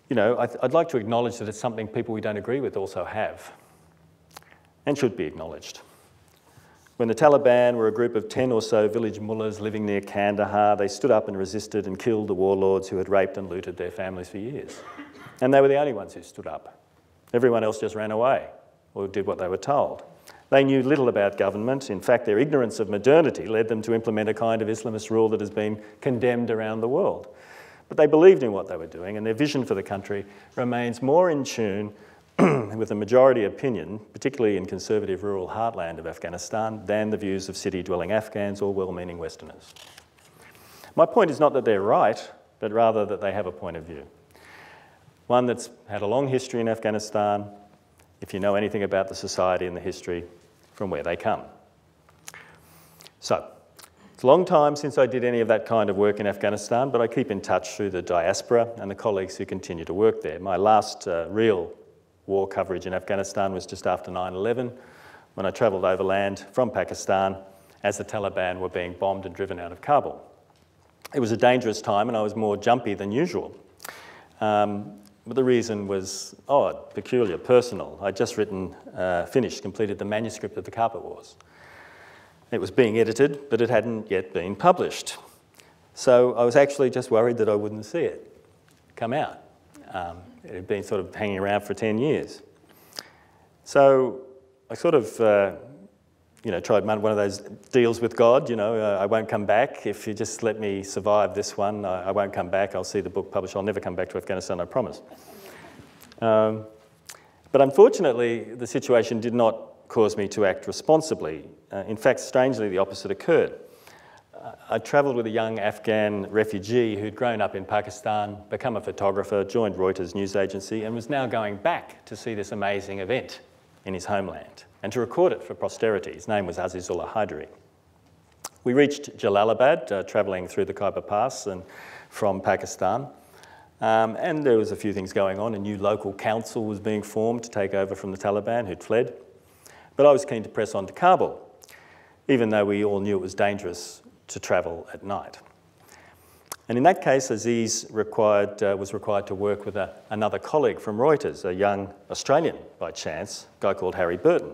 Speaker 2: you know, I'd like to acknowledge that it's something people we don't agree with also have, and should be acknowledged. When the Taliban were a group of 10 or so village mullahs living near Kandahar, they stood up and resisted and killed the warlords who had raped and looted their families for years. And they were the only ones who stood up. Everyone else just ran away or did what they were told. They knew little about government. In fact, their ignorance of modernity led them to implement a kind of Islamist rule that has been condemned around the world. But they believed in what they were doing, and their vision for the country remains more in tune with the majority opinion, particularly in conservative rural heartland of Afghanistan, than the views of city-dwelling Afghans or well-meaning Westerners. My point is not that they're right, but rather that they have a point of view. One that's had a long history in Afghanistan, if you know anything about the society and the history from where they come. So, it's a long time since I did any of that kind of work in Afghanistan, but I keep in touch through the diaspora and the colleagues who continue to work there. My last real war coverage in Afghanistan was just after 9/11, when I travelled overland from Pakistan as the Taliban were being bombed and driven out of Kabul. It was a dangerous time and I was more jumpy than usual. But the reason was odd, peculiar, personal. I'd just completed the manuscript of The Carpet Wars. It was being edited, but it hadn't yet been published. So I was actually just worried that I wouldn't see it come out. It had been sort of hanging around for 10 years. So I sort of, tried one of those deals with God, I won't come back. If you just let me survive this one, I won't come back. I'll see the book published. I'll never come back to Afghanistan, I promise. But unfortunately, the situation did not cause me to act responsibly. In fact, strangely, the opposite occurred. I travelled with a young Afghan refugee who'd grown up in Pakistan, become a photographer, joined Reuters news agency, and was now going back to see this amazing event in his homeland and to record it for posterity. His name was Azizullah Haidari. We reached Jalalabad, travelling through the Khyber Pass and from Pakistan, and there was a few things going on. A new local council was being formed to take over from the Taliban, who'd fled. But I was keen to press on to Kabul, even though we all knew it was dangerous to travel at night. And in that case, Aziz was required to work with another colleague from Reuters, a young Australian, by chance, a guy called Harry Burton.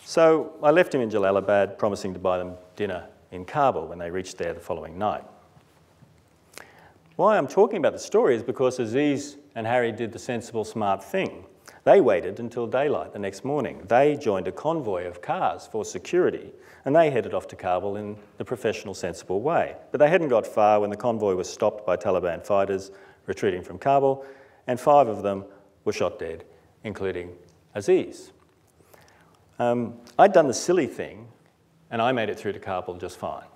Speaker 2: So I left him in Jalalabad, promising to buy them dinner in Kabul when they reached there the following night. Why I'm talking about the story is because Aziz and Harry did the sensible, smart thing. They waited until daylight the next morning. They joined a convoy of cars for security, and they headed off to Kabul in the professional, sensible way. But they hadn't got far when the convoy was stopped by Taliban fighters retreating from Kabul, and 5 of them were shot dead, including Aziz. I'd done the silly thing, and I made it through to Kabul just fine.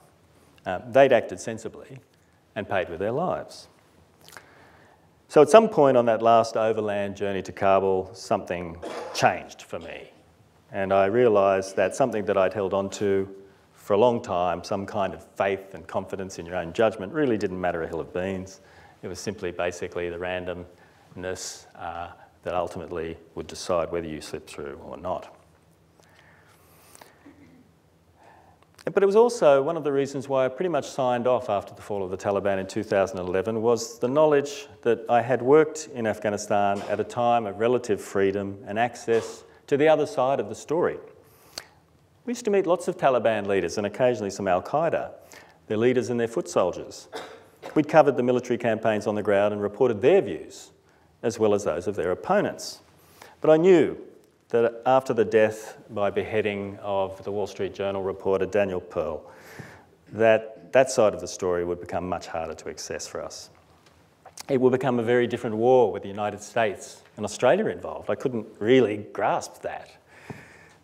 Speaker 2: They'd acted sensibly and paid with their lives. So at some point on that last overland journey to Kabul, something changed for me. And I realised that something that I'd held on to for a long time, some kind of faith and confidence in your own judgment, really didn't matter a hill of beans. It was simply basically the randomness that ultimately would decide whether you slipped through or not. But it was also one of the reasons why I pretty much signed off after the fall of the Taliban in 2011 was the knowledge that I had worked in Afghanistan at a time of relative freedom and access to the other side of the story. We used to meet lots of Taliban leaders and occasionally some Al-Qaeda, their leaders and their foot soldiers. We'd covered the military campaigns on the ground and reported their views, as well as those of their opponents. But I knew that after the death by beheading of the Wall Street Journal reporter Daniel Pearl, that side of the story would become much harder to access for us. It would become a very different war with the United States and Australia involved. I couldn't really grasp that,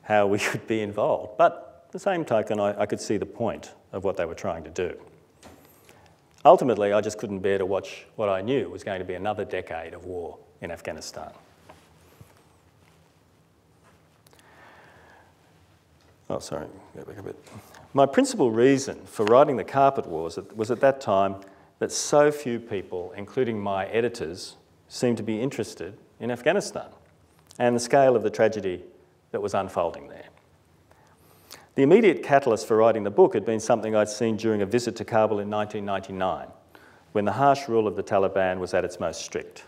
Speaker 2: how we could be involved. But at the same token, I could see the point of what they were trying to do. Ultimately, I just couldn't bear to watch what I knew was going to be another decade of war in Afghanistan. Oh, sorry, go back a bit. My principal reason for writing The Carpet Wars was at that time that so few people, including my editors, seemed to be interested in Afghanistan and the scale of the tragedy that was unfolding there. The immediate catalyst for writing the book had been something I'd seen during a visit to Kabul in 1999, when the harsh rule of the Taliban was at its most strict.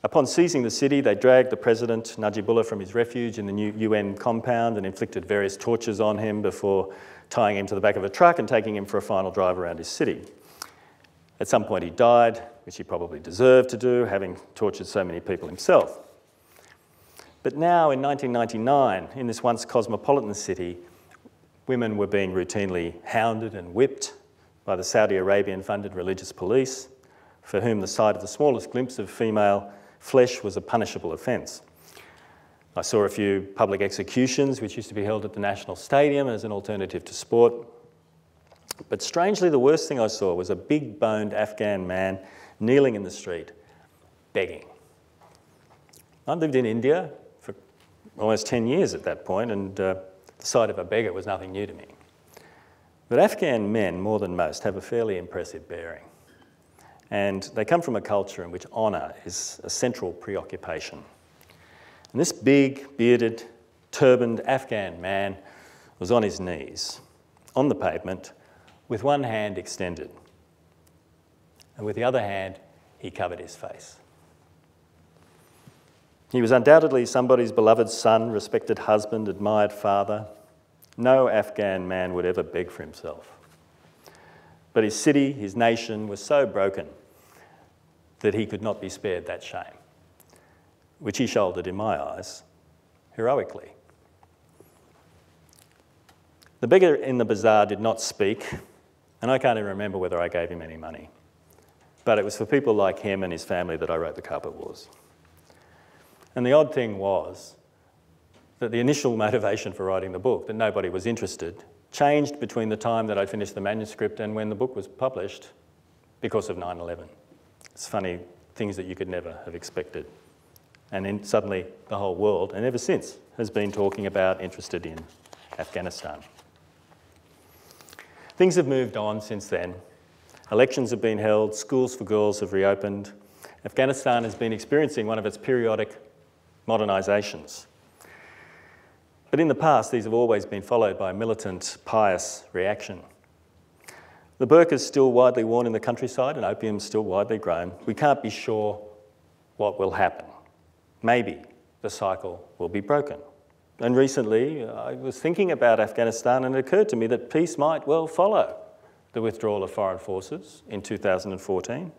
Speaker 2: Upon seizing the city, they dragged the president, Najibullah, from his refuge in the new UN compound and inflicted various tortures on him before tying him to the back of a truck and taking him for a final drive around his city. At some point he died, which he probably deserved to do, having tortured so many people himself. But now, in 1999, in this once cosmopolitan city, women were being routinely hounded and whipped by the Saudi Arabian-funded religious police, for whom the sight of the smallest glimpse of female flesh was a punishable offence. I saw a few public executions, which used to be held at the National Stadium as an alternative to sport. But strangely, the worst thing I saw was a big-boned Afghan man kneeling in the street, begging. I'd lived in India for almost 10 years at that point, and the sight of a beggar was nothing new to me. But Afghan men, more than most, have a fairly impressive bearing. And they come from a culture in which honour is a central preoccupation. And this big, bearded, turbaned Afghan man was on his knees, on the pavement, with one hand extended. And with the other hand, he covered his face. He was undoubtedly somebody's beloved son, respected husband, admired father. No Afghan man would ever beg for himself. But his city, his nation, was so broken that he could not be spared that shame, which he shouldered, in my eyes, heroically. The beggar in the bazaar did not speak, and I can't even remember whether I gave him any money. But it was for people like him and his family that I wrote The Carpet Wars. And the odd thing was that the initial motivation for writing the book, that nobody was interested, changed between the time that I finished the manuscript and when the book was published because of 9/11. It's funny, things that you could never have expected. And then suddenly the whole world, and ever since, has been talking about, interested in Afghanistan. Things have moved on since then. Elections have been held, schools for girls have reopened. Afghanistan has been experiencing one of its periodic modernisations. But in the past, these have always been followed by a militant, pious reaction. The burqa is still widely worn in the countryside and opium is still widely grown. We can't be sure what will happen. Maybe the cycle will be broken. And recently, I was thinking about Afghanistan and it occurred to me that peace might well follow the withdrawal of foreign forces in 2014.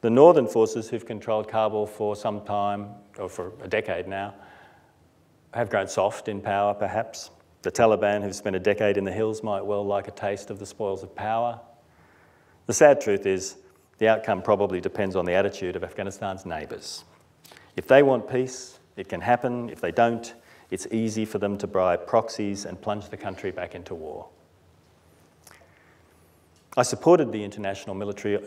Speaker 2: The northern forces who've controlled Kabul for some time, or for a decade now, have grown soft in power, perhaps. The Taliban, who've spent a decade in the hills, might well like a taste of the spoils of power. The sad truth is, the outcome probably depends on the attitude of Afghanistan's neighbours. If they want peace, it can happen. If they don't, it's easy for them to bribe proxies and plunge the country back into war. I supported the international military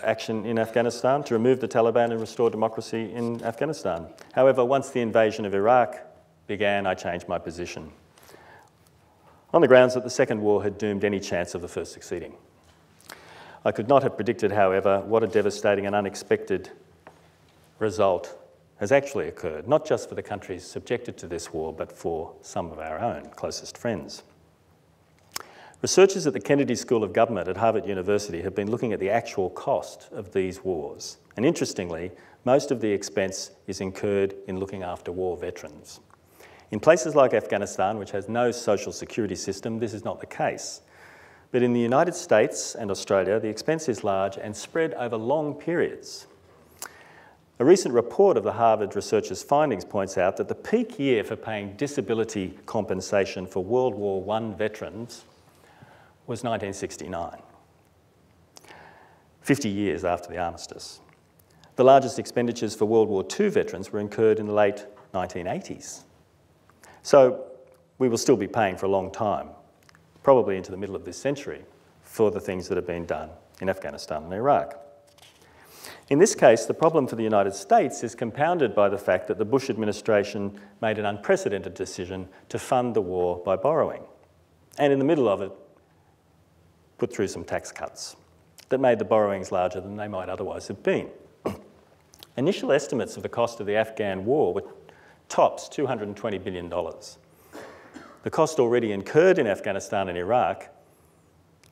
Speaker 2: action in Afghanistan to remove the Taliban and restore democracy in Afghanistan. However, once the invasion of Iraq began, I changed my position, on the grounds that the second war had doomed any chance of the first succeeding. I could not have predicted, however, what a devastating and unexpected result has actually occurred, not just for the countries subjected to this war, but for some of our own closest friends. Researchers at the Kennedy School of Government at Harvard University have been looking at the actual cost of these wars. And interestingly, most of the expense is incurred in looking after war veterans. In places like Afghanistan, which has no social security system, this is not the case. But in the United States and Australia, the expense is large and spread over long periods. A recent report of the Harvard researchers' findings points out that the peak year for paying disability compensation for World War I veterans was 1969, 50 years after the armistice. The largest expenditures for World War II veterans were incurred in the late 1980s. So we will still be paying for a long time, probably into the middle of this century, for the things that have been done in Afghanistan and Iraq. In this case, the problem for the United States is compounded by the fact that the Bush administration made an unprecedented decision to fund the war by borrowing, and in the middle of it, put through some tax cuts that made the borrowings larger than they might otherwise have been. Initial estimates of the cost of the Afghan war were tops $220 billion. The cost already incurred in Afghanistan and Iraq,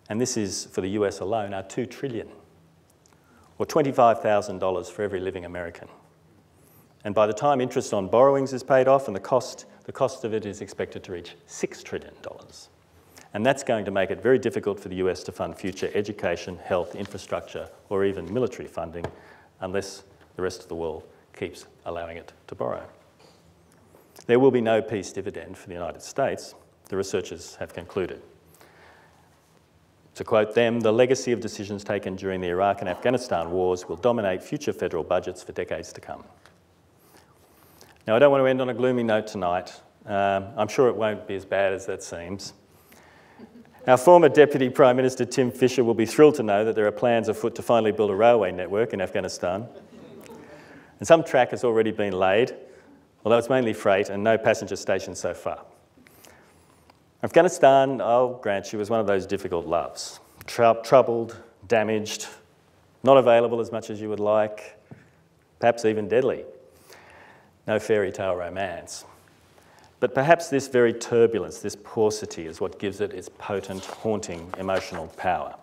Speaker 2: and this is for the US alone, are $2 trillion, or $25,000 for every living American. And by the time interest on borrowings is paid off, and the cost of it is expected to reach $6 trillion. And that's going to make it very difficult for the US to fund future education, health, infrastructure, or even military funding, unless the rest of the world keeps allowing it to borrow. There will be no peace dividend for the United States, the researchers have concluded. To quote them, the legacy of decisions taken during the Iraq and Afghanistan wars will dominate future federal budgets for decades to come. Now, I don't want to end on a gloomy note tonight. I'm sure it won't be as bad as that seems. Our former Deputy Prime Minister Tim Fischer will be thrilled to know that there are plans afoot to finally build a railway network in Afghanistan. And some track has already been laid, although it's mainly freight and no passenger stations so far. Afghanistan, I'll grant you, was one of those difficult loves. Troubled, damaged, not available as much as you would like, perhaps even deadly. No fairy tale romance. But perhaps this very turbulence, this paucity, is what gives it its potent, haunting, emotional power.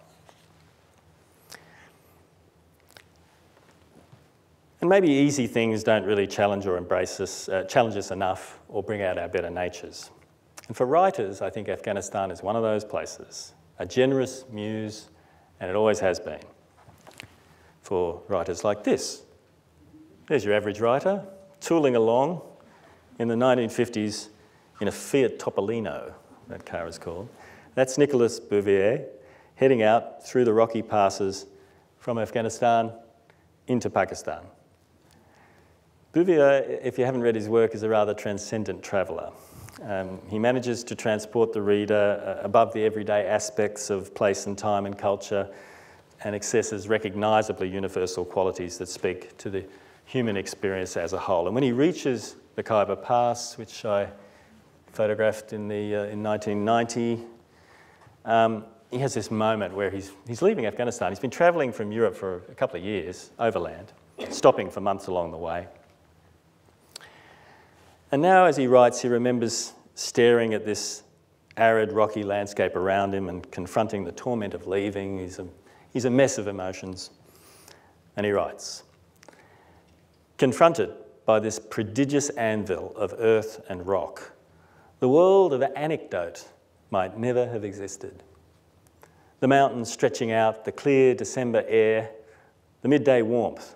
Speaker 2: And maybe easy things don't really challenge or embrace us, challenge us enough or bring out our better natures. And for writers, I think Afghanistan is one of those places, a generous muse, and it always has been. For writers like this. There's your average writer, tooling along in the 1950s in a Fiat Topolino, that car is called. That's Nicolas Bouvier heading out through the rocky passes from Afghanistan into Pakistan. Bouvier, if you haven't read his work, is a rather transcendent traveller. He manages to transport the reader above the everyday aspects of place and time and culture and accesses recognisably universal qualities that speak to the human experience as a whole. And when he reaches the Khyber Pass, which I photographed in 1990, he has this moment where he's leaving Afghanistan. He's been travelling from Europe for a couple of years, overland, stopping for months along the way. And now, as he writes, he remembers staring at this arid, rocky landscape around him and confronting the torment of leaving. He's a mess of emotions. And he writes, confronted by this prodigious anvil of earth and rock, the world of anecdote might never have existed. The mountains stretching out, the clear December air, the midday warmth,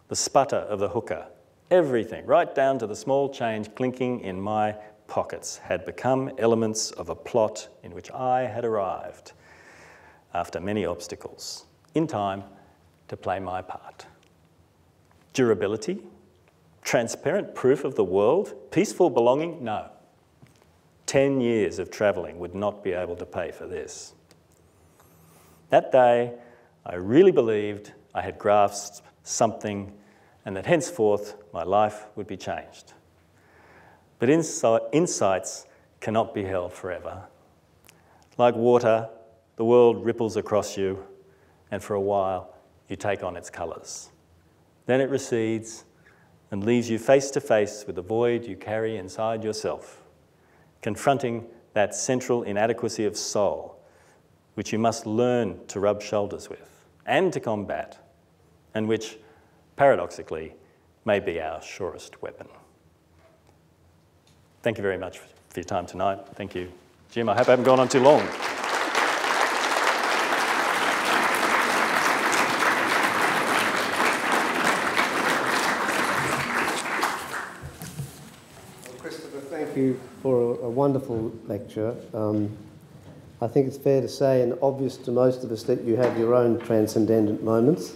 Speaker 2: the sputter of the hookah, everything, right down to the small change clinking in my pockets, had become elements of a plot in which I had arrived, after many obstacles, in time to play my part. Durability? Transparent proof of the world? Peaceful belonging? No. 10 years of travelling would not be able to pay for this. That day, I really believed I had grasped something and that henceforth my life would be changed. But insights cannot be held forever. Like water, the world ripples across you, and for a while you take on its colours. Then it recedes and leaves you face to face with the void you carry inside yourself, confronting that central inadequacy of soul, which you must learn to rub shoulders with and to combat, and which, paradoxically, may be our surest weapon. Thank you very much for your time tonight. Thank you, Jim. I hope I haven't gone on too long.
Speaker 1: Well, Christopher, thank you for a wonderful lecture. I think it's fair to say and obvious to most of us that you have your own transcendent moments.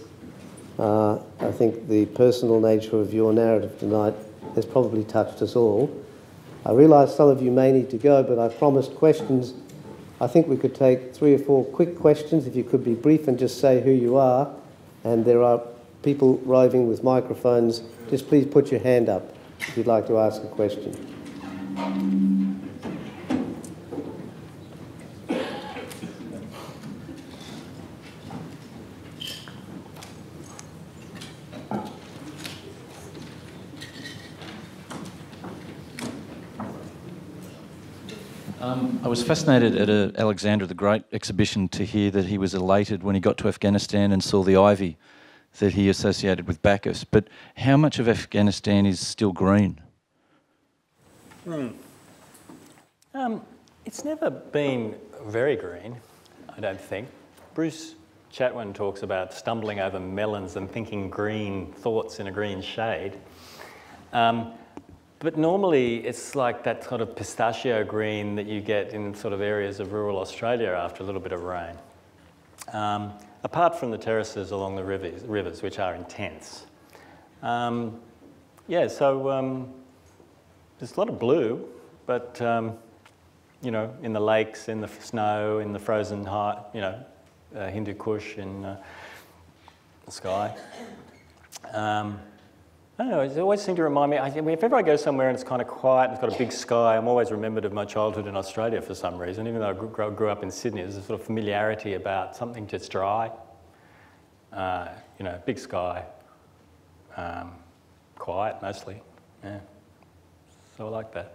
Speaker 1: I think the personal nature of your narrative tonight has probably touched us all. I realise some of you may need to go, but I promised questions. I think we could take 3 or 4 quick questions, if you could be brief and just say who you are. And there are people arriving with microphones. Just please put your hand up if you'd like to ask a question.
Speaker 3: I was fascinated at an Alexander the Great exhibition to hear that he was elated when he got to Afghanistan and saw the ivy that he associated with Bacchus. But how much of Afghanistan is still green?
Speaker 2: It's never been very green, I don't think. Bruce Chatwin talks about stumbling over melons and thinking green thoughts in a green shade. But normally it's like that sort of pistachio green that you get in sort of areas of rural Australia after a little bit of rain. Apart from the terraces along the rivers which are intense. Yeah, so there's a lot of blue, but you know, in the lakes, in the snow, in the frozen Hindu Kush in the sky. I don't know, it always seemed to remind me, if ever I go somewhere and it's kind of quiet, it's got a big sky, I'm always remembered of my childhood in Australia for some reason, even though I grew up in Sydney. There's a sort of familiarity about something just dry, you know, big sky, quiet mostly, yeah. So I like that,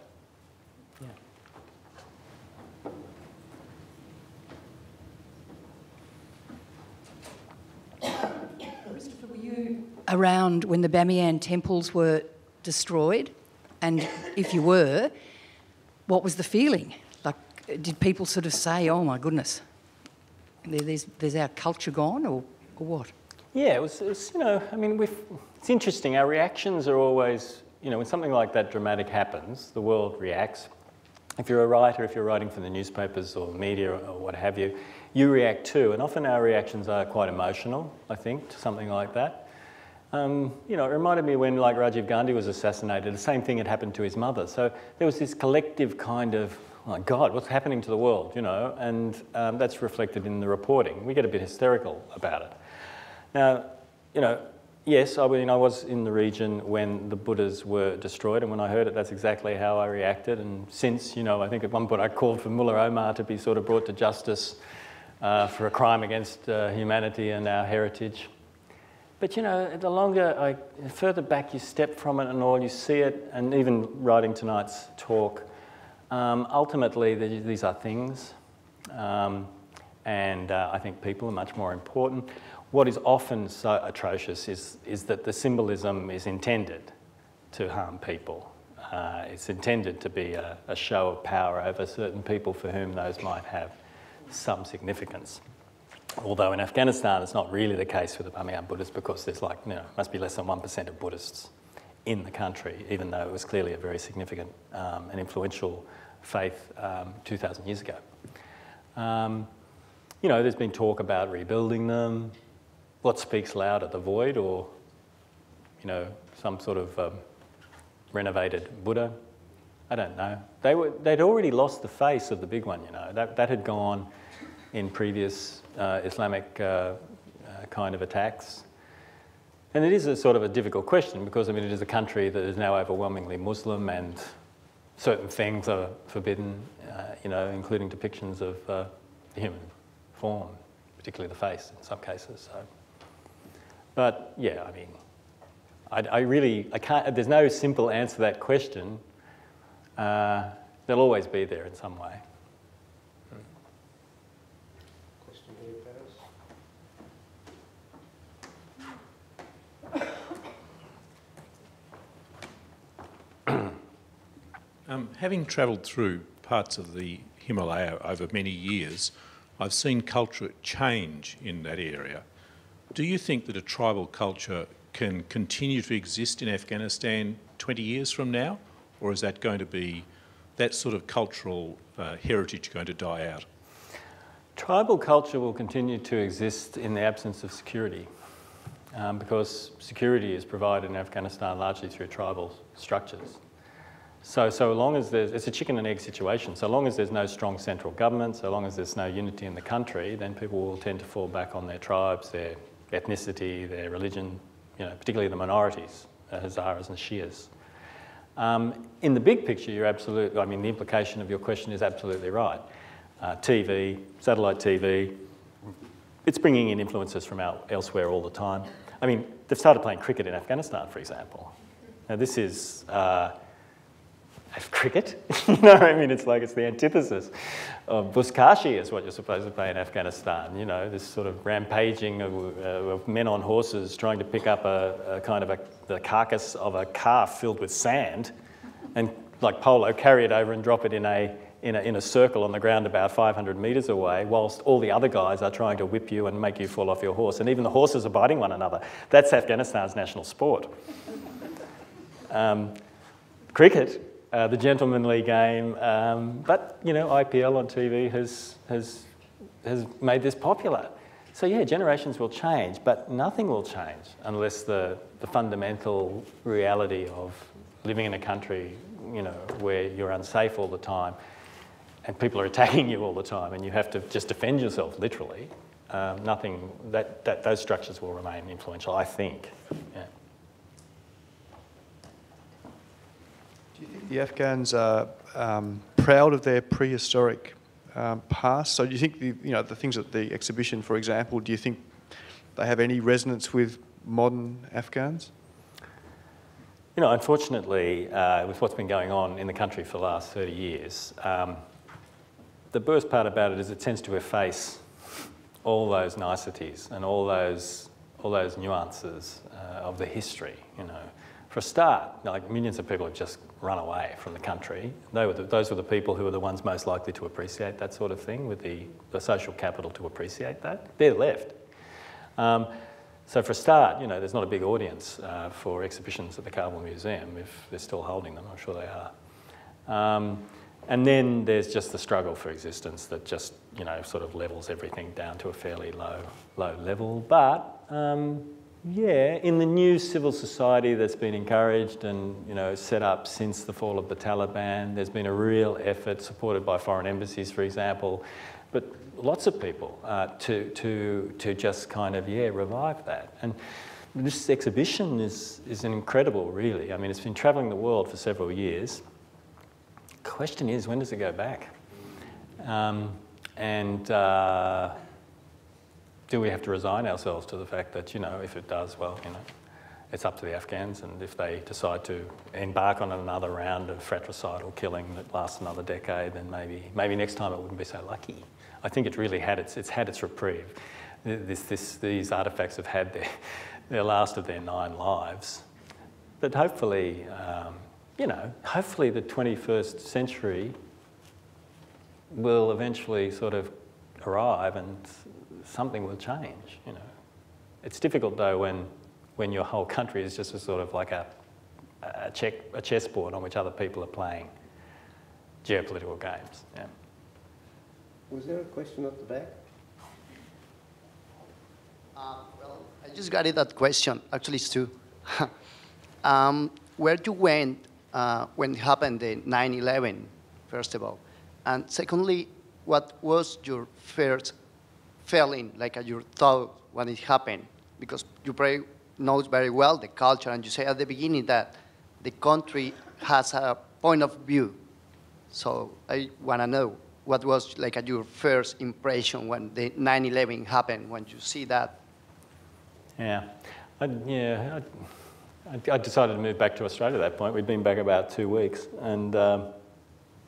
Speaker 2: yeah.
Speaker 4: Christopher, were you around when the Bamiyan temples were destroyed? And if you were, what was the feeling? Like, did people sort of say, oh my goodness, there's our culture gone, or what?
Speaker 2: Yeah, it was you know, I mean, it's interesting, our reactions are always, you know, when something like that dramatic happens, the world reacts. If you're a writer, if you're writing for the newspapers or media or what have you, you react too, and often our reactions are quite emotional, I think, to something like that. You know, it reminded me when, like, Rajiv Gandhi was assassinated, the same thing had happened to his mother. So there was this collective kind of, oh my God, what's happening to the world, you know, and that's reflected in the reporting. We get a bit hysterical about it. Now, you know, yes, I was in the region when the Buddhas were destroyed, and when I heard it, that's exactly how I reacted. And since, you know, I think at one point I called for Mullah Omar to be sort of brought to justice for a crime against humanity and our heritage. But, you know, the further back you step from it and all, you see it, and even writing tonight's talk, ultimately these are things, and I think people are much more important. What is often so atrocious is that the symbolism is intended to harm people. It's intended to be a show of power over certain people for whom those might have some significance. Although in Afghanistan, it's not really the case with the Bamiyan Buddhists, because there's like, you know, must be less than 1% of Buddhists in the country, even though it was clearly a very significant and influential faith 2,000 years ago. You know, there's been talk about rebuilding them. What speaks louder, the void or, you know, some sort of renovated Buddha? I don't know. They'd already lost the face of the big one, you know. That had gone in previous Islamic kind of attacks. And it is a sort of a difficult question because, I mean, it is a country that is now overwhelmingly Muslim and certain things are forbidden, you know, including depictions of the human form, particularly the face in some cases. So. But yeah, I mean, I can't, there's no simple answer to that question. They'll always be there in some way.
Speaker 1: Question here,
Speaker 5: Paris? Having travelled through parts of the Himalaya over many years, I've seen culture change in that area. Do you think that a tribal culture can continue to exist in Afghanistan 20 years from now, or is that going to be, that sort of cultural heritage going to die out?
Speaker 2: Tribal culture will continue to exist in the absence of security, because security is provided in Afghanistan largely through tribal structures. So long as it's a chicken and egg situation, so long as there's no strong central government, so long as there's no unity in the country, then people will tend to fall back on their tribes, their ethnicity, their religion, you know, particularly the minorities, Hazaras and Shias. In the big picture, you're absolutely, I mean, the implication of your question is absolutely right. TV, satellite TV, it's bringing in influences from elsewhere all the time. I mean, they've started playing cricket in Afghanistan, for example. Now, this is have cricket. You know, I mean, it's like it's the antithesis of Buzkashi is what you're supposed to play in Afghanistan. You know, this sort of rampaging of men on horses trying to pick up the carcass of a calf filled with sand, and like polo, carry it over and drop it in a circle on the ground about 500 metres away, whilst all the other guys are trying to whip you and make you fall off your horse, and even the horses are biting one another. That's Afghanistan's national sport. Cricket. The gentlemanly game, but you know, IPL on TV has made this popular. So yeah, generations will change, but nothing will change unless the fundamental reality of living in a country, you know, where you're unsafe all the time, and people are attacking you all the time, and you have to just defend yourself literally. Those structures will remain influential, I think. Yeah.
Speaker 6: Do you think the Afghans are proud of their prehistoric past? So do you think the things at the exhibition, for example, do you think they have any resonance with modern Afghans?
Speaker 2: You know, unfortunately, with what's been going on in the country for the last 30 years, the worst part about it is it tends to efface all those niceties and all those nuances of the history, you know. For a start, like millions of people have just run away from the country. Those were the people who were the ones most likely to appreciate that sort of thing, with the social capital to appreciate that. They're left. So for a start, you know, there's not a big audience for exhibitions at the Kabul Museum, if they're still holding them. I'm sure they are. And then there's just the struggle for existence that just, you know, sort of levels everything down to a fairly low level. But yeah, in the new civil society that's been encouraged and, you know, set up since the fall of the Taliban, there's been a real effort, supported by foreign embassies, for example, but lots of people to just kind of, yeah, revive that. And this exhibition is incredible, really. I mean, it's been travelling the world for several years. The question is, when does it go back? Do we have to resign ourselves to the fact that, you know, if it does, well, you know, it's up to the Afghans, and if they decide to embark on another round of fratricidal killing that lasts another decade, then maybe next time it wouldn't be so lucky. I think it's really had its reprieve. These artefacts have had their last of their 9 lives, but hopefully, you know, hopefully the 21st century will eventually sort of arrive and something will change, you know. It's difficult though when your whole country is just a sort of like a chessboard on which other people are playing geopolitical games. Yeah.
Speaker 1: Was there a question at the back?
Speaker 7: Well, I just got that question. Actually, it's 2. Where you went when it happened the 9/11, first of all, and secondly, what was your first feeling, like your thought when it happened? Because you probably know very well the culture, and you say at the beginning that the country has a point of view. So I want to know, what was like your first impression when the 9/11 happened, when you see that?
Speaker 2: Yeah, I decided to move back to Australia at that point. We'd been back about 2 weeks, and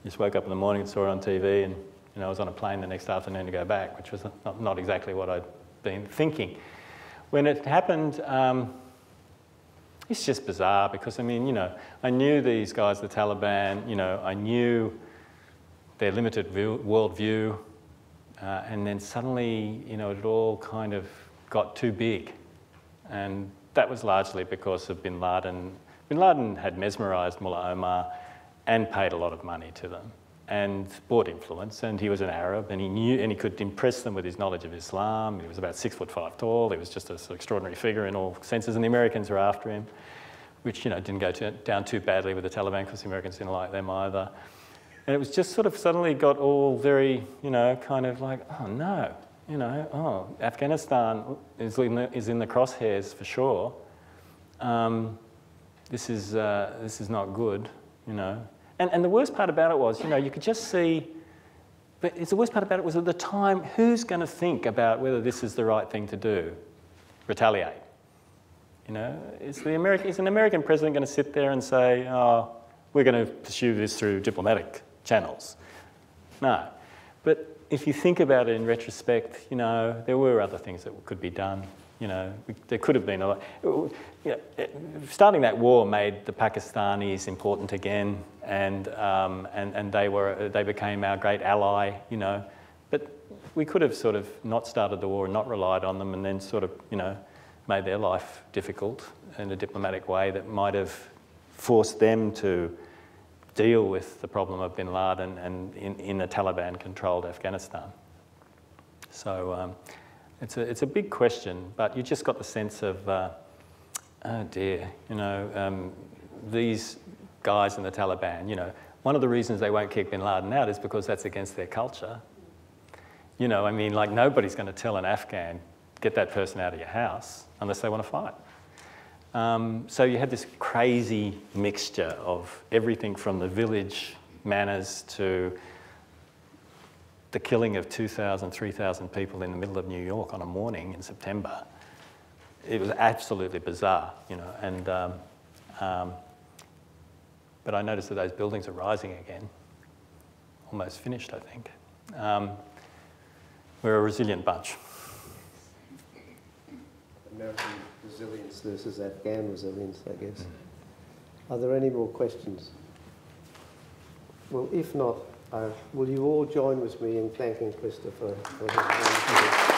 Speaker 2: just woke up in the morning and saw it on TV, and you know, I was on a plane the next afternoon to go back, which was not exactly what I'd been thinking. When it happened, it's just bizarre because, I mean, you know, I knew these guys, the Taliban, you know, I knew their limited worldview, and then suddenly, you know, it all kind of got too big. And that was largely because of bin Laden. Bin Laden had mesmerised Mullah Omar and paid a lot of money to them and bought influence, and he was an Arab, and he knew, and he could impress them with his knowledge of Islam. He was about 6'5" tall. He was just an extraordinary figure in all senses, and the Americans were after him, which, you know, didn't go down too badly with the Taliban because the Americans didn't like them either. And it was just sort of suddenly got all very, you know, kind of like, oh no, you know, oh, Afghanistan is in the crosshairs for sure. This is not good, you know. And the worst part about it was, you know, you could just see, but the worst part about it was at the time, who's going to think about whether this is the right thing to do? Retaliate. You know, is an American president going to sit there and say, oh, we're going to pursue this through diplomatic channels. No. But if you think about it in retrospect, you know, there were other things that could be done. You know, there could have been a lot. You know, starting that war made the Pakistanis important again, and they became our great ally. You know, but we could have sort of not started the war and not relied on them, and then sort of, you know, made their life difficult in a diplomatic way that might have forced them to deal with the problem of bin Laden and in a Taliban-controlled Afghanistan. So it's a big question, but you just got the sense of, oh dear, you know, these guys in the Taliban, you know, one of the reasons they won't kick bin Laden out is because that's against their culture. You know, I mean, like, nobody's going to tell an Afghan, get that person out of your house unless they want to fight. So you had this crazy mixture of everything from the village manners to the killing of 2,000, 3,000 people in the middle of New York on a morning in September. It was absolutely bizarre, you know, and but I noticed that those buildings are rising again, almost finished, I think. We're a resilient bunch.
Speaker 1: American resilience versus Afghan resilience, I guess. Are there any more questions? Well, if not, will you all join with me in thanking Christopher for his wonderful